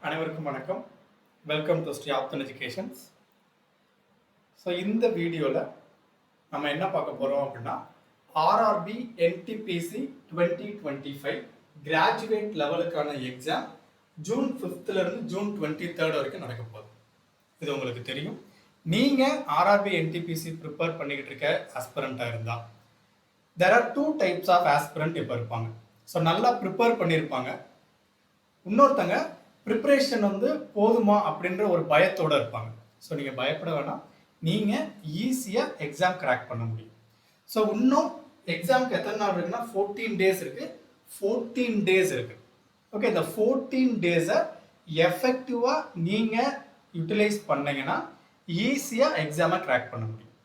அனைவருக்கும் வணக்கம். Welcome to Sri Aapthan educations. So இந்த வீடியோவில் நம்ம என்ன பார்க்க போகிறோம் அப்படின்னா ஆர்ஆர்பி என்டிபிசி 2025 கிராஜுவேட் லெவலுக்கான exam June 5th June 23rd வரைக்கும் நடக்க போகுது. இது உங்களுக்கு தெரியும். நீங்கள் ஆர்ஆர்பி என்டிபிசி ப்ரிப்பேர் பண்ணிக்கிட்டு இருக்க ஆஸ்பிரண்ட்டாக இருந்தால் there are two types of aspirant இப்போ இருப்பாங்க. ஸோ நல்லா ப்ரிப்பேர் பண்ணியிருப்பாங்க. இன்னொருத்தங்க ப்ரிப்பரேஷன் போதுமா அப்படின்ற ஒரு பயத்தோடு இருப்பாங்க. ஸோ நீங்கள் பயப்பட வேணாம், நீங்கள் ஈஸியாக எக்ஸாம் கிராக் பண்ண முடியும். ஸோ இன்னும் எக்ஸாமுக்கு எத்தனை நாள் இருக்குன்னா 14 days இருக்குது. 14 days இருக்குது. ஓகே, இந்த 14 days-ஐ எஃபெக்டிவாக நீங்கள் யூட்டிலைஸ் பண்ணீங்கன்னா ஈஸியாக எக்ஸாமை கிராக் பண்ண முடியும்.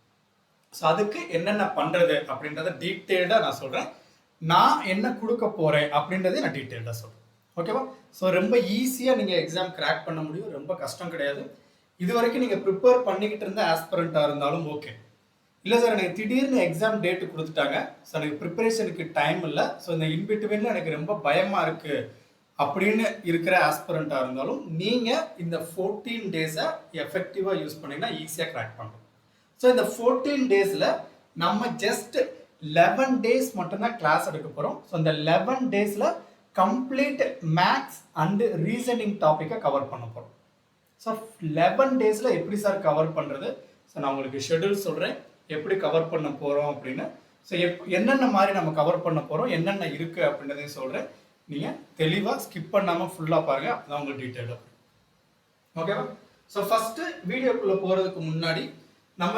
ஸோ அதுக்கு என்னென்ன பண்ணுறது அப்படின்றத டீட்டெயில்டாக நான் சொல்கிறேன். நான் என்ன கொடுக்க போகிறேன் அப்படின்றத நான் டீட்டெயில்டாக சொல்கிறேன். ஓகேவா? ஸோ ரொம்ப ஈஸியாக நீங்கள் எக்ஸாம் கிராக் பண்ண முடியும். ரொம்ப கஷ்டம் கிடையாது. இது வரைக்கும் நீங்கள் ப்ரிப்பேர் பண்ணிக்கிட்டு இருந்த ஆஸ்பிரண்ட்டாக இருந்தாலும் ஓகே. இல்லை சார், எனக்கு திடீர்னு எக்ஸாம் டேட்டு கொடுத்துட்டாங்க, ஸோ எனக்கு ப்ரிப்பரேஷனுக்கு டைம் இல்லை, ஸோ இந்த இன்பிட்வீனில் எனக்கு ரொம்ப பயமாக இருக்குது அப்படின்னு இருக்கிற ஆஸ்பிரண்ட்டாக இருந்தாலும் நீங்கள் இந்த 14 days-ஐ எஃபெக்டிவாக யூஸ் பண்ணிங்கன்னா ஈஸியாக கிராக் பண்ணலாம். ஸோ இந்த 14 days-ல நம்ம ஜஸ்ட் 11 days மட்டும்தான் கிளாஸ் எடுக்க போகிறோம். ஸோ இந்த 11 days-ல கம்ப்ளீட் மேக்ஸ் அண்ட் ரீசனிங் டாப்பிக்கை கவர் பண்ண போகிறோம். ஸோ 11 days-ல எப்படி சார் கவர் பண்ணுறது? ஸோ நான் உங்களுக்கு ஷெடியூல் சொல்கிறேன் எப்படி கவர் பண்ண போகிறோம் அப்படின்னு. ஸோ என்னென்ன மாதிரி நம்ம கவர் பண்ண போகிறோம், என்னென்ன இருக்குது அப்படின்றதையும் சொல்கிறேன். நீங்கள் தெளிவாக ஸ்கிப் பண்ணாமல் ஃபுல்லாக பாருங்கள், அப்போ தான் உங்களுக்கு டீட்டெயிலாக. ஓகேவா? ஸோ ஃபஸ்ட்டு வீடியோக்குள்ளே போகிறதுக்கு முன்னாடி நம்ம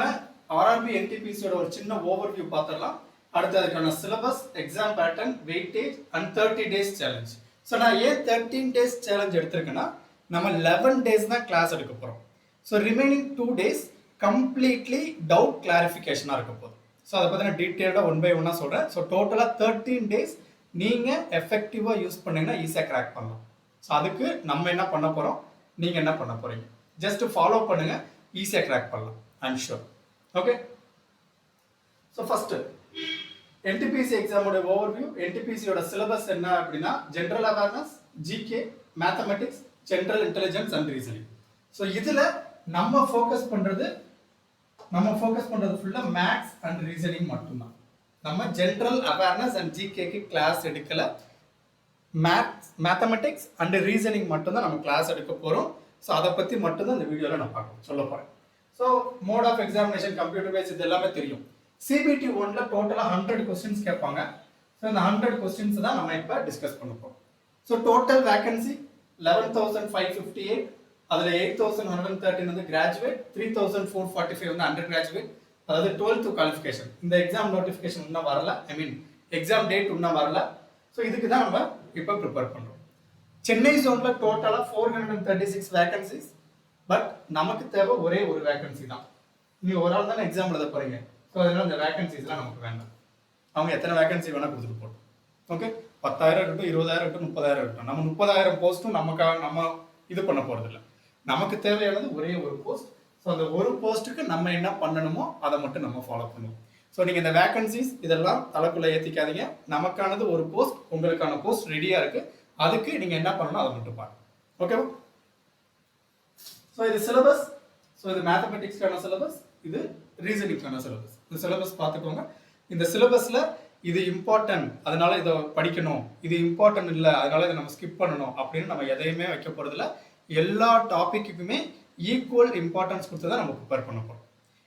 ஆர்ஆர்பி என்டிபிசியோட ஒரு சின்ன ஓவர்வியூ பார்த்துடலாம். அடுத்து அதுக்கான syllabus, exam pattern, weightage and 30 days challenge. So நான் ஏன் 13 days சேலஞ்ச் எடுத்திருக்கேன்னா, நம்ம 11 days தான் கிளாஸ் எடுக்க போகிறோம். So remaining 2 days completely doubt கிளாரிஃபிகேஷனாக இருக்க போகுது. ஸோ அதை பற்றி நான் டீட்டெயில்டாக 1 by 1 சொல்கிறேன். ஸோ டோட்டலாக 13 days நீங்கள் எஃபெக்டிவாக யூஸ் பண்ணிங்கன்னா ஈஸியாக கிராக் பண்ணலாம். ஸோ அதுக்கு நம்ம என்ன பண்ண போகிறோம், நீங்கள் என்ன பண்ண போகிறீங்க, ஜஸ்ட் ஃபாலோ பண்ணுங்கள், ஈஸியாக கிராக் பண்ணலாம். I'm sure. Okay, so first NTPC எக்ஸாமோட ஓவர்வியூ. என்டிபிசியோட சிலபஸ் என்ன அப்படின்னா general awareness, GK, mathematics, general intelligence and reasoning. So இதில் நம்ம ஃபோக்கஸ் பண்ணுறது ஃபுல்லாக மேக்ஸ் அண்ட் ரீசனிங் மட்டும்தான். நம்ம ஜென்ரல் அவேர்னஸ் அண்ட் ஜிகேக்கு கிளாஸ் எடுக்கல. மேத்தமெட்டிக்ஸ் அண்ட் ரீசனிங் மட்டும்தான் நம்ம கிளாஸ் எடுக்க போகிறோம். ஸோ அதை பற்றி மட்டும்தான் இந்த வீடியோவில் நான் சொல்ல போகிறேன். So mode of examination, computer base, இது எல்லாமே தெரியும். சிபிடி 1ல டோட்டலாக 100 questions கேட்பாங்க. ஸோ இந்த 100 questions தான் நம்ம இப்போ டிஸ்கஸ் பண்ண போகிறோம். So total vacancy 11,558. அதில் 8,113 கிராஜுவேட், 3,445 அண்டர் கிராஜுவேட், அதாவது 12th குவாலிஃபிகேஷன். இந்த எக்ஸாம் நோட்டிஃபிகேஷன் இன்னும் வரல, எக்ஸாம் டேட் இன்னும் வரல. ஸோ இதுக்கு தான் நம்ம இப்போ ப்ரிப்பேர் பண்ணுறோம். சென்னை ஜோனில் டோட்டலாக 436 வேகன்சிஸ். பட் நமக்கு தேவை ஒரே ஒரு வேகன்சி தான். நீங்கள் ஒரு ஆள் தானே எக்ஸாம் எழுத போகிறீங்க. ஸோ அதனால இந்த வேகன்சிஸ்லாம் நமக்கு வேண்டாம். அவங்க எத்தனை வேகன்சி வேணால் கொடுத்துட்டு போட்டோம். ஓகே, 10,000 இருக்கட்டும், 20,000 இருக்கட்டும், 30,000 இருக்கட்டும். நம்ம 30,000 போஸ்ட்டும் நம்ம இது பண்ண போகிறதில்ல. நமக்கு தேவையானது ஒரே ஒரு போஸ்ட். ஸோ அந்த ஒரு போஸ்ட்டுக்கு நம்ம என்ன பண்ணணுமோ அதை மட்டும் நம்ம ஃபாலோ பண்ணுவோம். ஸோ நீங்கள் இந்த வேகன்சிஸ் இதெல்லாம் தலைக்குள்ளே ஏற்றிக்காதீங்க. நமக்கானது ஒரு போஸ்ட், உங்களுக்கான போஸ்ட் ரெடியாக இருக்குது. அதுக்கு நீங்கள் என்ன பண்ணணும் அதை மட்டும் பாருங்க. ஓகேவா? ஸோ இது சிலபஸ். ஸோ இது மேத்தமெட்டிக்ஸ்க்கான சிலபஸ், இது ரீசனிங்கான சிலபஸ். இந்த சிலபஸ் பார்த்துக்கோங்க. இந்த சிலபஸில் இது இம்பார்ட்டன்ட் அதனால இதை படிக்கணும், இது இம்பார்ட்டன்ட் இல்லை அதனால இதை நம்ம ஸ்கிப் பண்ணணும் அப்படின்னு நம்ம எதையுமே வைக்க போகிறதில்ல. எல்லா டாப்பிக்குமே ஈக்குவல் இம்பார்ட்டன்ஸ் கொடுத்து தான் நம்ம ப்ரிப்பேர் பண்ண போகிறோம்.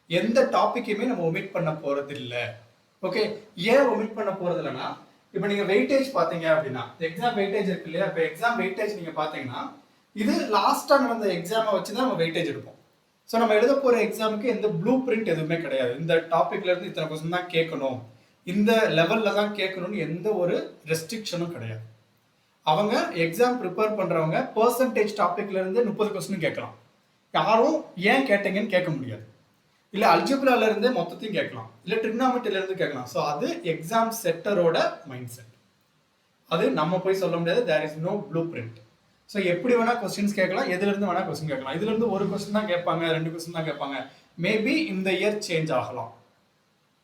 எந்த டாப்பிக்குமே நம்ம ஒமிட் பண்ண போகிறது இல்லை. ஓகே, ஏன் ஒமிட் பண்ண போகிறது இல்லைன்னா, இப்போ நீங்கள் வெயிட்டேஜ் பார்த்தீங்க அப்படின்னா எக்ஸாம் வெயிட்டேஜ் இருக்கு இல்லையா? இப்போ எக்ஸாம் வெயிட்டேஜ் நீங்கள் பார்த்தீங்கன்னா இது லாஸ்ட்டாக நடந்த எக்ஸாமை வச்சு தான் நம்ம வெயிட்டேஜ் எடுப்போம். ஸோ நம்ம எழுத போகிற எக்ஸாமுக்கு எந்த ப்ளூ பிரிண்ட் எதுவுமே கிடையாது. இந்த டாப்பிக்லேருந்து இத்தனை கொஸ்டின் தான் கேட்கணும், இந்த லெவலில் தான் கேட்கணும்னு எந்த ஒரு ரெஸ்ட்ரிக்ஷனும் கிடையாது. அவங்க எக்ஸாம் ப்ரிப்பேர் பண்ணுறவங்க பர்சன்டேஜ் டாப்பிக்லேருந்து 30 கொஸ்டின் கேட்கலாம். யாரும் ஏன் கேட்டீங்கன்னு கேட்க முடியாது. இல்லை அல்ஜிப்ராலேருந்தே மொத்தத்தையும் கேட்கலாம், இல்லை ட்ரிக்னாமெட்ரியிலேருந்து கேட்கலாம். ஸோ அது எக்ஸாம் செட்டரோட மைண்ட் செட். அது நம்ம போய் சொல்ல முடியாது. There is no blueprint. So எப்படி வேணால் கொஸ்டின்ஸ் கேட்கலாம், எதுலேருந்து வேணால் கொஸ்டின் கேட்கலாம். இதுலேருந்து ஒரு கொஸ்டின் தான் கேட்பாங்க, 2 கொஸ்டின் தான் கேட்பாங்க. மேபி இந்த இயர் சேஞ்ச் ஆகலாம்.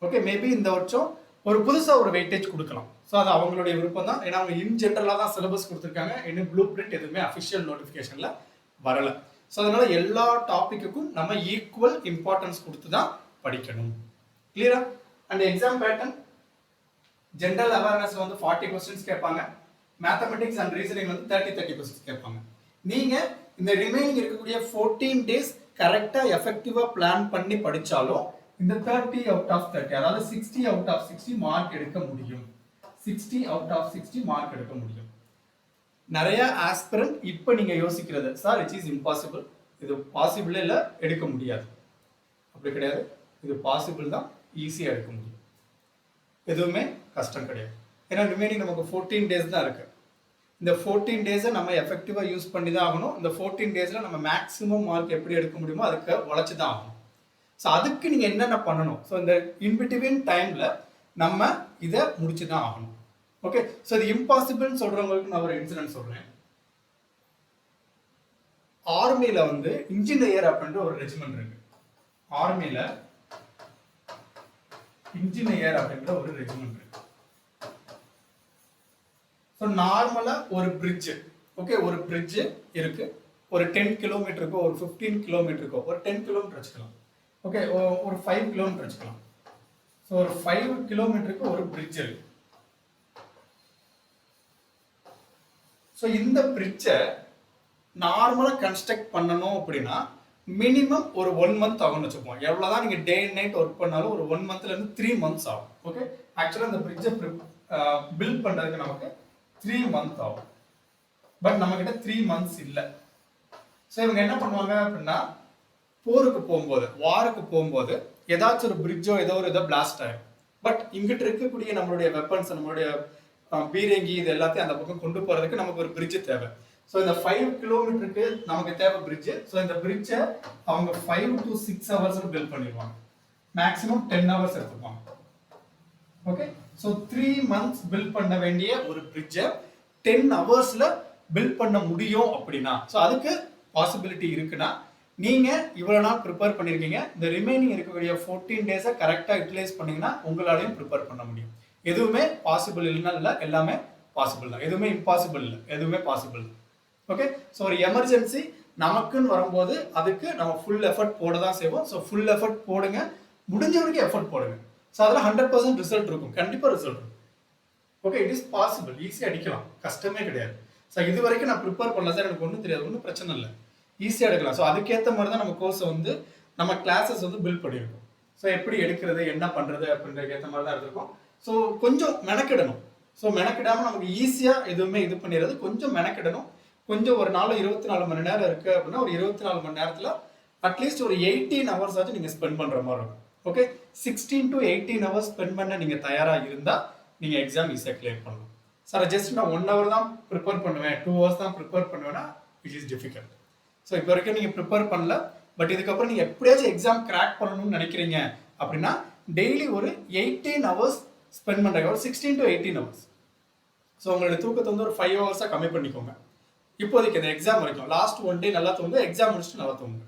ஓகே, மேபி இந்த வருஷம் ஒரு புதுசாக ஒரு வெயிட்டேஜ் கொடுக்கலாம். ஸோ அது அவங்களுடைய விருப்பம் தான். ஏன்னா அவங்க இன் ஜென்ரலாக தான் சிலபஸ் கொடுத்துருக்காங்க. இன்னும் ப்ளூ பிரிண்ட் எதுவுமே அஃபிஷியல் நோட்டிஃபிகேஷனில் வரலை. ஸோ அதனால எல்லா டாப்பிக்குக்கும் நம்ம ஈக்குவல் இம்பார்ட்டன்ஸ் கொடுத்து தான் படிக்கணும். கிளியரா? And exam pattern general awareness வந்து 40 கொஸ்டின்ஸ் கேட்பாங்க. மேத்தமெட்டிக்ஸ் அண்ட் ரீசனிங் வந்து 30 கொஸ்டின்ஸ் கேட்பாங்க. நீங்க இந்த ரிமைனிங் இருக்கக்கூடிய 14 டேஸ் கரெக்டா எஃபெக்டிவா பிளான் பண்ணி படிச்சாலும் இந்த 30 அவுட் ஆஃப் 30, அதாவது 60 அவுட் ஆஃப் 60 மார்க் எடுக்க முடியும். 60 அவுட் ஆஃப் 60 மார்க் எடுக்க முடியும். நிறைய ஆஸ்பிரண்ட் இப்போ நீங்க யோசிக்கிறது, சார் இட் இஸ் இம்பாசிபிள், இது பாசிபிளே இல்லை, எடுக்க முடியாது. அப்படி கிடையாது, இது பாசிபிள் தான், ஈஸியாக எடுக்க முடியும். எதுவுமே கஷ்டம் கிடையாது. ஏன்னா ரிமைனிங் நமக்கு 14 டேஸ் தான் இருக்கு. இந்த 14 டேஸை நம்ம எஃபெக்டிவாக யூஸ் பண்ணி தான் ஆகணும். இந்த 14 டேஸில் நம்ம மேக்ஸிமம் மார்க் எப்படி எடுக்க முடியுமோ அதுக்கு உழைச்சி தான் ஆகணும். ஸோ அதுக்கு நீங்கள் என்னென்ன பண்ணணும்? ஸோ இந்த இன்பிட்வீன் டைமில் நம்ம இதை முடிச்சு தான் ஆகணும். ஓகே, ஸோ இது இம்பாசிபிள்னு சொல்கிறவங்களுக்கு நான் ஒரு இன்சிடென்ட் சொல்கிறேன். ஆர்மியில் வந்து இன்ஜினியர் அப்படின்ற ஒரு ரெஜிமெண்ட் இருக்கு. ஆர்மியில் இன்ஜினியர் அப்படின்ற ஒரு ரெஜிமெண்ட் இருக்கு. ஸோ நார்மலாக ஒரு பிரிட்ஜு, ஓகே, ஒரு பிரிட்ஜு இருக்கு. ஒரு 10 கிலோமீட்டருக்கோ ஒரு 15 கிலோமீட்டருக்கோ ஒரு 10 கிலோமீட்டர் வச்சுக்கலாம். ஓகே, ஒரு 5 கிலோமீட்டர் வச்சுக்கலாம். ஸோ ஒரு 5 கிலோமீட்டருக்கு ஒரு பிரிட்ஜ் இருக்கு. ஸோ இந்த பிரிட்ஜை நார்மலாக கன்ஸ்ட்ரக்ட் பண்ணணும் அப்படின்னா மினிமம் ஒரு 1 மந்த் ஆகும்னு வச்சுப்போம். எவ்வளோதான் நீங்கள் டே அண்ட் நைட் ஒர்க் பண்ணாலும் ஒரு 1 மந்த்லேருந்து 3 மந்த்ஸ் ஆகும். ஓகே, ஆக்சுவலாக இந்த பிரிட்ஜை பில்ட் பண்ணுறதுக்கு நமக்கு 3 மந்த் ஆகும். பட் நம்மக்கிட்ட 3 மந்த்ஸ் இல்லை. ஸோ இவங்க என்ன பண்ணுவாங்க அப்படின்னா, போருக்கு போகும்போது, வாருக்கு போகும்போது ஏதாச்சும் ஒரு பிரிட்ஜோ ஏதோ ஒரு இதை பிளாஸ்ட் ஆகும். பட் இங்கிட்ட இருக்கக்கூடிய நம்மளுடைய வெப்பன்ஸ், நம்மளுடைய பீரங்கி, இது எல்லாத்தையும் அந்த பக்கம் கொண்டு போகிறதுக்கு நமக்கு ஒரு பிரிட்ஜ் தேவை. ஸோ இந்த 5 கிலோமீட்டருக்கு நமக்கு தேவை பிரிட்ஜ். ஸோ இந்த பிரிட்ஜை அவங்க 5 to 6 hours பில்ட் பண்ணிடுவாங்க. மேக்ஸிமம் 10 hours எடுத்துப்பாங்க. ஓகே, ஸோ 3 months பில்ட் பண்ண வேண்டிய ஒரு பிரிட்ஜை 10 hours பில்ட் பண்ண முடியும் அப்படின்னா, ஸோ அதுக்கு பாசிபிலிட்டி இருக்குன்னா நீங்க இவ்வளவு நாள் ப்ரிப்பேர் பண்ணிருக்கீங்க, இந்த ரிமைனிங் இருக்கக்கூடிய 14 டேஸை கரெக்டாக யூட்டிலைஸ் பண்ணீங்கன்னா உங்களாலையும் ப்ரிப்பேர் பண்ண முடியும். எதுவுமே பாசிபிள் இல்லைன்னா இல்லை, எல்லாமே பாசிபிள் தான். எதுவுமே இம்பாசிபிள் இல்லை, எதுவுமே பாசிபிள் தான். ஓகே, ஸோ ஒரு எமர்ஜென்சி நமக்குன்னு வரும்போது அதுக்கு நம்ம ஃபுல் எஃபர்ட் போட தான் செய்வோம். ஸோ ஃபுல் எஃபர்ட் போடுங்க, முடிஞ்ச வரைக்கும் எஃபர்ட் போடுங்க. ஸோ அதில் 100% ரிசல்ட் இருக்கும், கண்டிப்பாக ரிசல்ட் இருக்கும். ஓகே, இட் இஸ் பாசிபிள், ஈஸியாக அடிக்கலாம், கஷ்டமே கிடையாது. ஸோ இது வரைக்கும் நான் ப்ரிப்பேர் பண்ணல சார், எனக்கு ஒன்றும் தெரியாது, ஒன்றும் பிரச்சனை இல்லை, ஈஸியாக எடுக்கலாம். ஸோ அதுக்கேற்ற மாதிரி தான் நம்ம கோர்ஸை வந்து நம்ம கிளாஸஸ் வந்து பில்ட் பண்ணியிருக்கோம். ஸோ எப்படி எடுக்கிறது, என்ன பண்ணுறது அப்படின்றதுக்கு ஏற்ற மாதிரி தான் எடுத்திருக்கோம். ஸோ கொஞ்சம் மெனக்கிடணும். ஸோ மெனக்கிடாமல் நமக்கு ஈஸியாக எதுவுமே இது பண்ணிடுறது, கொஞ்சம் மெனக்கிடணும். கொஞ்சம் ஒரு நாள் 24 மணி நேரம் இருக்குது அப்படின்னா ஒரு 24 மணி நேரத்தில் அட்லீஸ்ட் ஒரு 18 hours ஆச்சும் நீங்கள் ஸ்பெண்ட் பண்ணுற மாதிரி இருக்கும். ஓகே, 16 to 18 hours ஸ்பெண்ட் பண்ண நீங்கள் தயாராக இருந்தால் நீங்கள் எக்ஸாம் ஈஸியாக கிளியர் பண்ணலாம். சார் ஜஸ்ட் நான் 1 hour தான் ப்ரிப்பேர் பண்ணுவேன், 2 hours தான் ப்ரிப்பேர் பண்ணுவேன்னா இட் இஸ் டிஃபிகல்ட். ஸோ இப்போ வரைக்கும் நீங்கள் ப்ரிப்பேர் பண்ணல, பட் இதுக்கப்புறம் நீங்கள் எப்படியாச்சும் எக்ஸாம் கிராக் பண்ணணும்னு நினைக்கிறீங்க அப்படின்னா டெய்லி ஒரு 18 hours ஸ்பெண்ட் பண்ணுறாங்க, ஒரு 16 to 18 hours. ஸோ உங்களுடைய தூக்கத்தை வந்து ஒரு 5 hours கம்மி பண்ணிக்கோங்க இப்போதைக்கு இந்த எக்ஸாம் வரைக்கும். லாஸ்ட் 1 day நல்லா தூங்க, எக்ஸாம் முடிச்சுட்டு நல்லா தூங்க.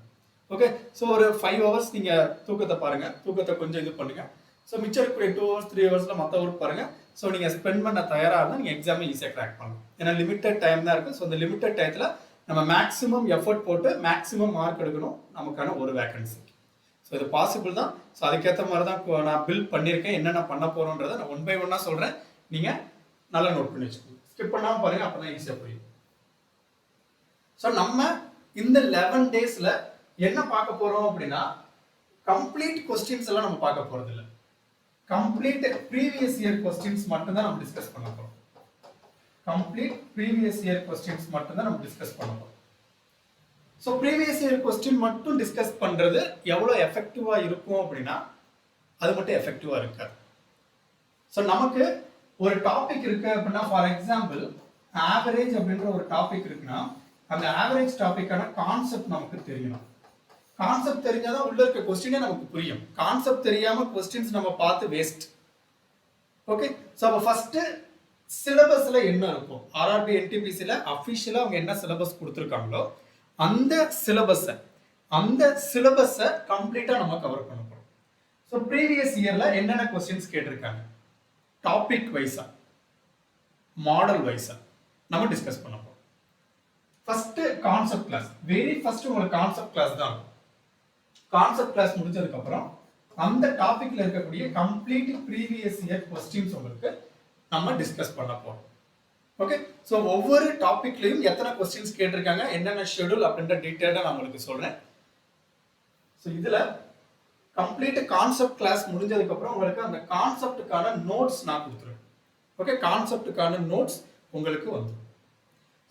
ஓகே, ஸோ ஒரு 5 hours நீங்கள் தூக்கத்தை பாருங்கள், தூக்கத்தை கொஞ்சம் இது பண்ணுங்கள். ஸோ மிச்சம் இருக்கக்கூடிய 2 hours 3 hours மற்ற ஒர்க் பாருங்கள். ஸோ நீங்கள் ஸ்பெண்ட் பண்ண தயாராக இருந்தால் நீங்கள் எக்ஸாமை ஈஸியாக கிராக் பண்ணலாம். ஏன்னா லிமிட்டட் டைம் தான் இருக்குது. ஸோ அந்த லிமிட்டட் டயத்தில் நம்ம மேக்ஸிமம் எஃபர்ட் போட்டு மேக்ஸிமம் மார்க் எடுக்கணும் நமக்கான ஒரு வேகன்சி. ஸோ இது பாசிபிள் தான். ஸோ அதுக்கேற்ற மாதிரி தான் நான் பில்ட் பண்ணியிருக்கேன். என்னென்ன பண்ண போகிறோன்றதை நான் 1 by 1 சொல்கிறேன், நீங்கள் நல்லா நோட் பண்ணி வச்சுக்கோங்க, ஸ்கிப் பண்ணாமல் பாருங்கள், அப்போ தான் ஈஸியாக புரியும். ஸோ நம்ம இந்த 11 daysல என்ன பார்க்க போகிறோம் அப்படின்னா, கம்ப்ளீட் கொஸ்டின்ஸ் எல்லாம் நம்ம பார்க்க போகிறது இல்லை, கம்ப்ளீட் ப்ரீவியஸ் இயர் கொஸ்டின்ஸ் மட்டும்தான் நம்ம டிஸ்கஸ் பண்ண போகிறோம். கம்ப்ளீட் ப்ரீவியஸ் இயர் கொஸ்டின்ஸ் மட்டும்தான் நம்ம டிஸ்கஸ் பண்ண போகிறோம். ஸோ ப்ரீவியஸ் இயர் கொஸ்டின் மட்டும் டிஸ்கஸ் பண்ணுறது எவ்வளோ எஃபெக்டிவாக இருக்கும் அப்படின்னா அது மட்டும் எஃபெக்டிவாக இருக்காது. ஸோ நமக்கு ஒரு டாபிக் இருக்கு அப்படின்னா, ஃபார் எக்ஸாம்பிள் ஆவரேஜ் அப்படின்ற ஒரு டாபிக் இருக்குன்னா அந்த ஆவரேஜ் டாபிக்கான கான்செப்ட் நமக்கு தெரியணும். கான்செப்ட் தெரிஞ்சாதான் உள்ள இருக்க கொஸ்டினே நமக்கு புரியும். கான்செப்ட் தெரியாம கொஸ்டின்ஸ் நம்ம பார்த்து வேஸ்ட். ஓகே, ஸோ அப்போ ஃபர்ஸ்ட் சிலபஸ்ல என்ன இருக்கும், ஆர்ஆர்பி என்டிபிசியில் அஃபிஷியலாக அவங்க என்ன சிலபஸ் கொடுத்துருக்காங்களோ அந்த சிலபஸை கம்ப்ளீட்டாக நம்ம கவர் பண்ண போகிறோம். ஸோ ப்ரீவியஸ் இயரில் என்னென்ன கொஸ்டின்ஸ் கேட்டிருக்காங்க, டாபிக் வைஸா மாடல் வைஸா நம்ம டிஸ்கஸ் பண்ண போறோம். First concept class, very first உங்களுக்கு கான்செப்ட் கிளாஸ் தான். கான்செப்ட் கிளாஸ் முடிஞ்சதுக்கு அப்புறம் அந்த டாபிக்ல இருக்கக்கூடிய கம்ப்ளீட் ப்ரீவியஸ் இயர் क्वेश्चंस உங்களுக்கு நம்ம டிஸ்கஸ் பண்ண போறோம். ஓகே, சோ ஒவ்வொரு டாபிக்லயும் எத்தனை क्वेश्चंस கேட்டிருக்காங்க, என்னென்ன ஷெட்யூல் அப்படின்ற டீடைலா நான் உங்களுக்கு சொல்றேன். சோ இதுல கம்ப்ளீட் கான்செப்ட் கிளாஸ் முடிஞ்சதுக்கு அப்புறம் உங்களுக்கு அந்த கான்செப்ட்டுக்கான நோட்ஸ் நான் கொடுத்துருவேன். ஓகே, கான்செப்ட்டுக்கான நோட்ஸ் உங்களுக்கு வந்துடும்.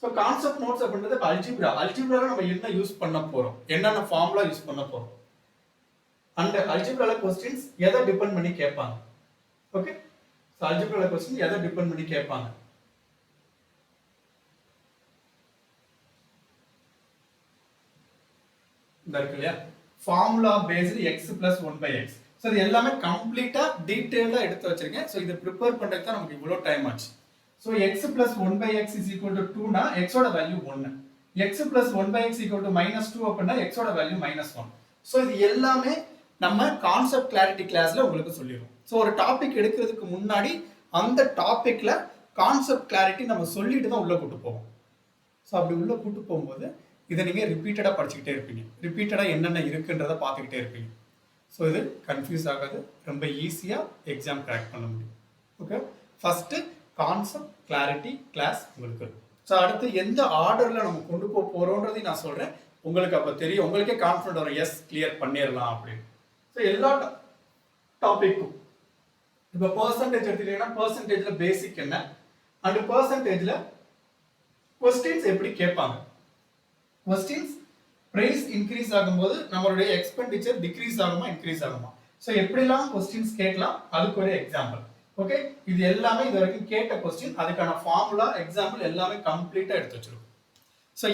ஸோ கான்செப்ட் நோட்ஸ் அப்படின்றது அல்ஜிப்ரால நம்ம என்ன யூஸ் பண்ண போறோம், என்னென்ன ஃபார்முலா யூஸ் பண்ண போறோம், அண்ட் அல்ஜிப்ரால क्वेश्चंस எதை டிபெண்ட் பண்ணி கேட்பாங்க. ஓகே, ஸோ அல்ஜிப்ரால क्वेश्चन எதை டிபெண்ட் பண்ணி கேட்பாங்க. இந்த இருக்கு இல்லையா, formula based x plus 1/x. So இது எல்லாமே கம்ப்ளீட்டா டீடைலா எடுத்து வச்சிருக்கேன். ஸோ இதை ப்ரிப்பேர் பண்றதுக்கு தான் நமக்கு இவ்வளோ டைம் ஆச்சு. So x plus 1/x is equal to 2 னா x ஓட value 1, x plus 1/x equal to -2 அப்படின்னா x ஓட வேல்யூ -1. ஸோ இது எல்லாமே நம்ம கான்செப்ட் கிளாரிட்டி கிளாஸ்ல உங்களுக்கு சொல்லிடுவோம். ஸோ ஒரு டாபிக் எடுக்கிறதுக்கு முன்னாடி அந்த டாபிக்ல கான்செப்ட் கிளாரிட்டி நம்ம சொல்லிட்டு தான் உள்ள கூட்டு போவோம். ஸோ அப்படி உள்ள கூட்டு போகும்போது இதை நீங்க ரிப்பீட்டடா படிச்சுக்கிட்டே இருப்பீங்க, ரிப்பீட்டடா என்னென்ன இருக்குன்றத பார்த்துக்கிட்டே இருப்பீங்க. ஸோ இது கன்ஃபியூஸ் ஆகாது, ரொம்ப ஈஸியா எக்ஸாம் கிராக் பண்ண முடியும். Okay, first concept clarity class உங்களுக்கு இருக்கும். ஸோ அடுத்து எந்த ஆர்டர்ல நம்ம கொண்டு போக போறோம்ன்றதையும் நான் சொல்றேன். உங்களுக்கு அப்ப தெரியும், உங்களுக்கே கான்ஃபிடன்ட் வரும், எஸ் கிளியர் பண்ணிடலாம் அப்படின்னு. ஸோ எல்லா டாபிக்கும் இப்போ பெர்சன்டேஜ் எடுத்துக்கிட்டீங்கன்னா பெர்சன்டேஜ்ல பேசிக் என்ன, அண்ட் பெர்சன்டேஜ்ல क्वेश्चंस எப்படி கேட்பாங்க. क्वेश्चंस பிரைஸ் இன்க்ரீஸ் ஆகும்போது நம்மளுடைய எக்ஸ்பெண்டிச்சர் டிக்ரீஸ் ஆகுமா இன்க்ரீஸ் ஆகுமா, ஸோ எப்படிலாம் क्वेश्चंस கேட்கலாம் அதுக்கு ஒரு எக்ஸாம்பிள். ஓகே, இது எல்லாமே இது வரைக்கும் கேட்ட क्वेश्चन, அதுக்கான ஃபார்முலா எக்ஸாம்பிள் எல்லாமே கம்ப்ளீட்டா எடுத்து வச்சிருக்கோம். ஸோ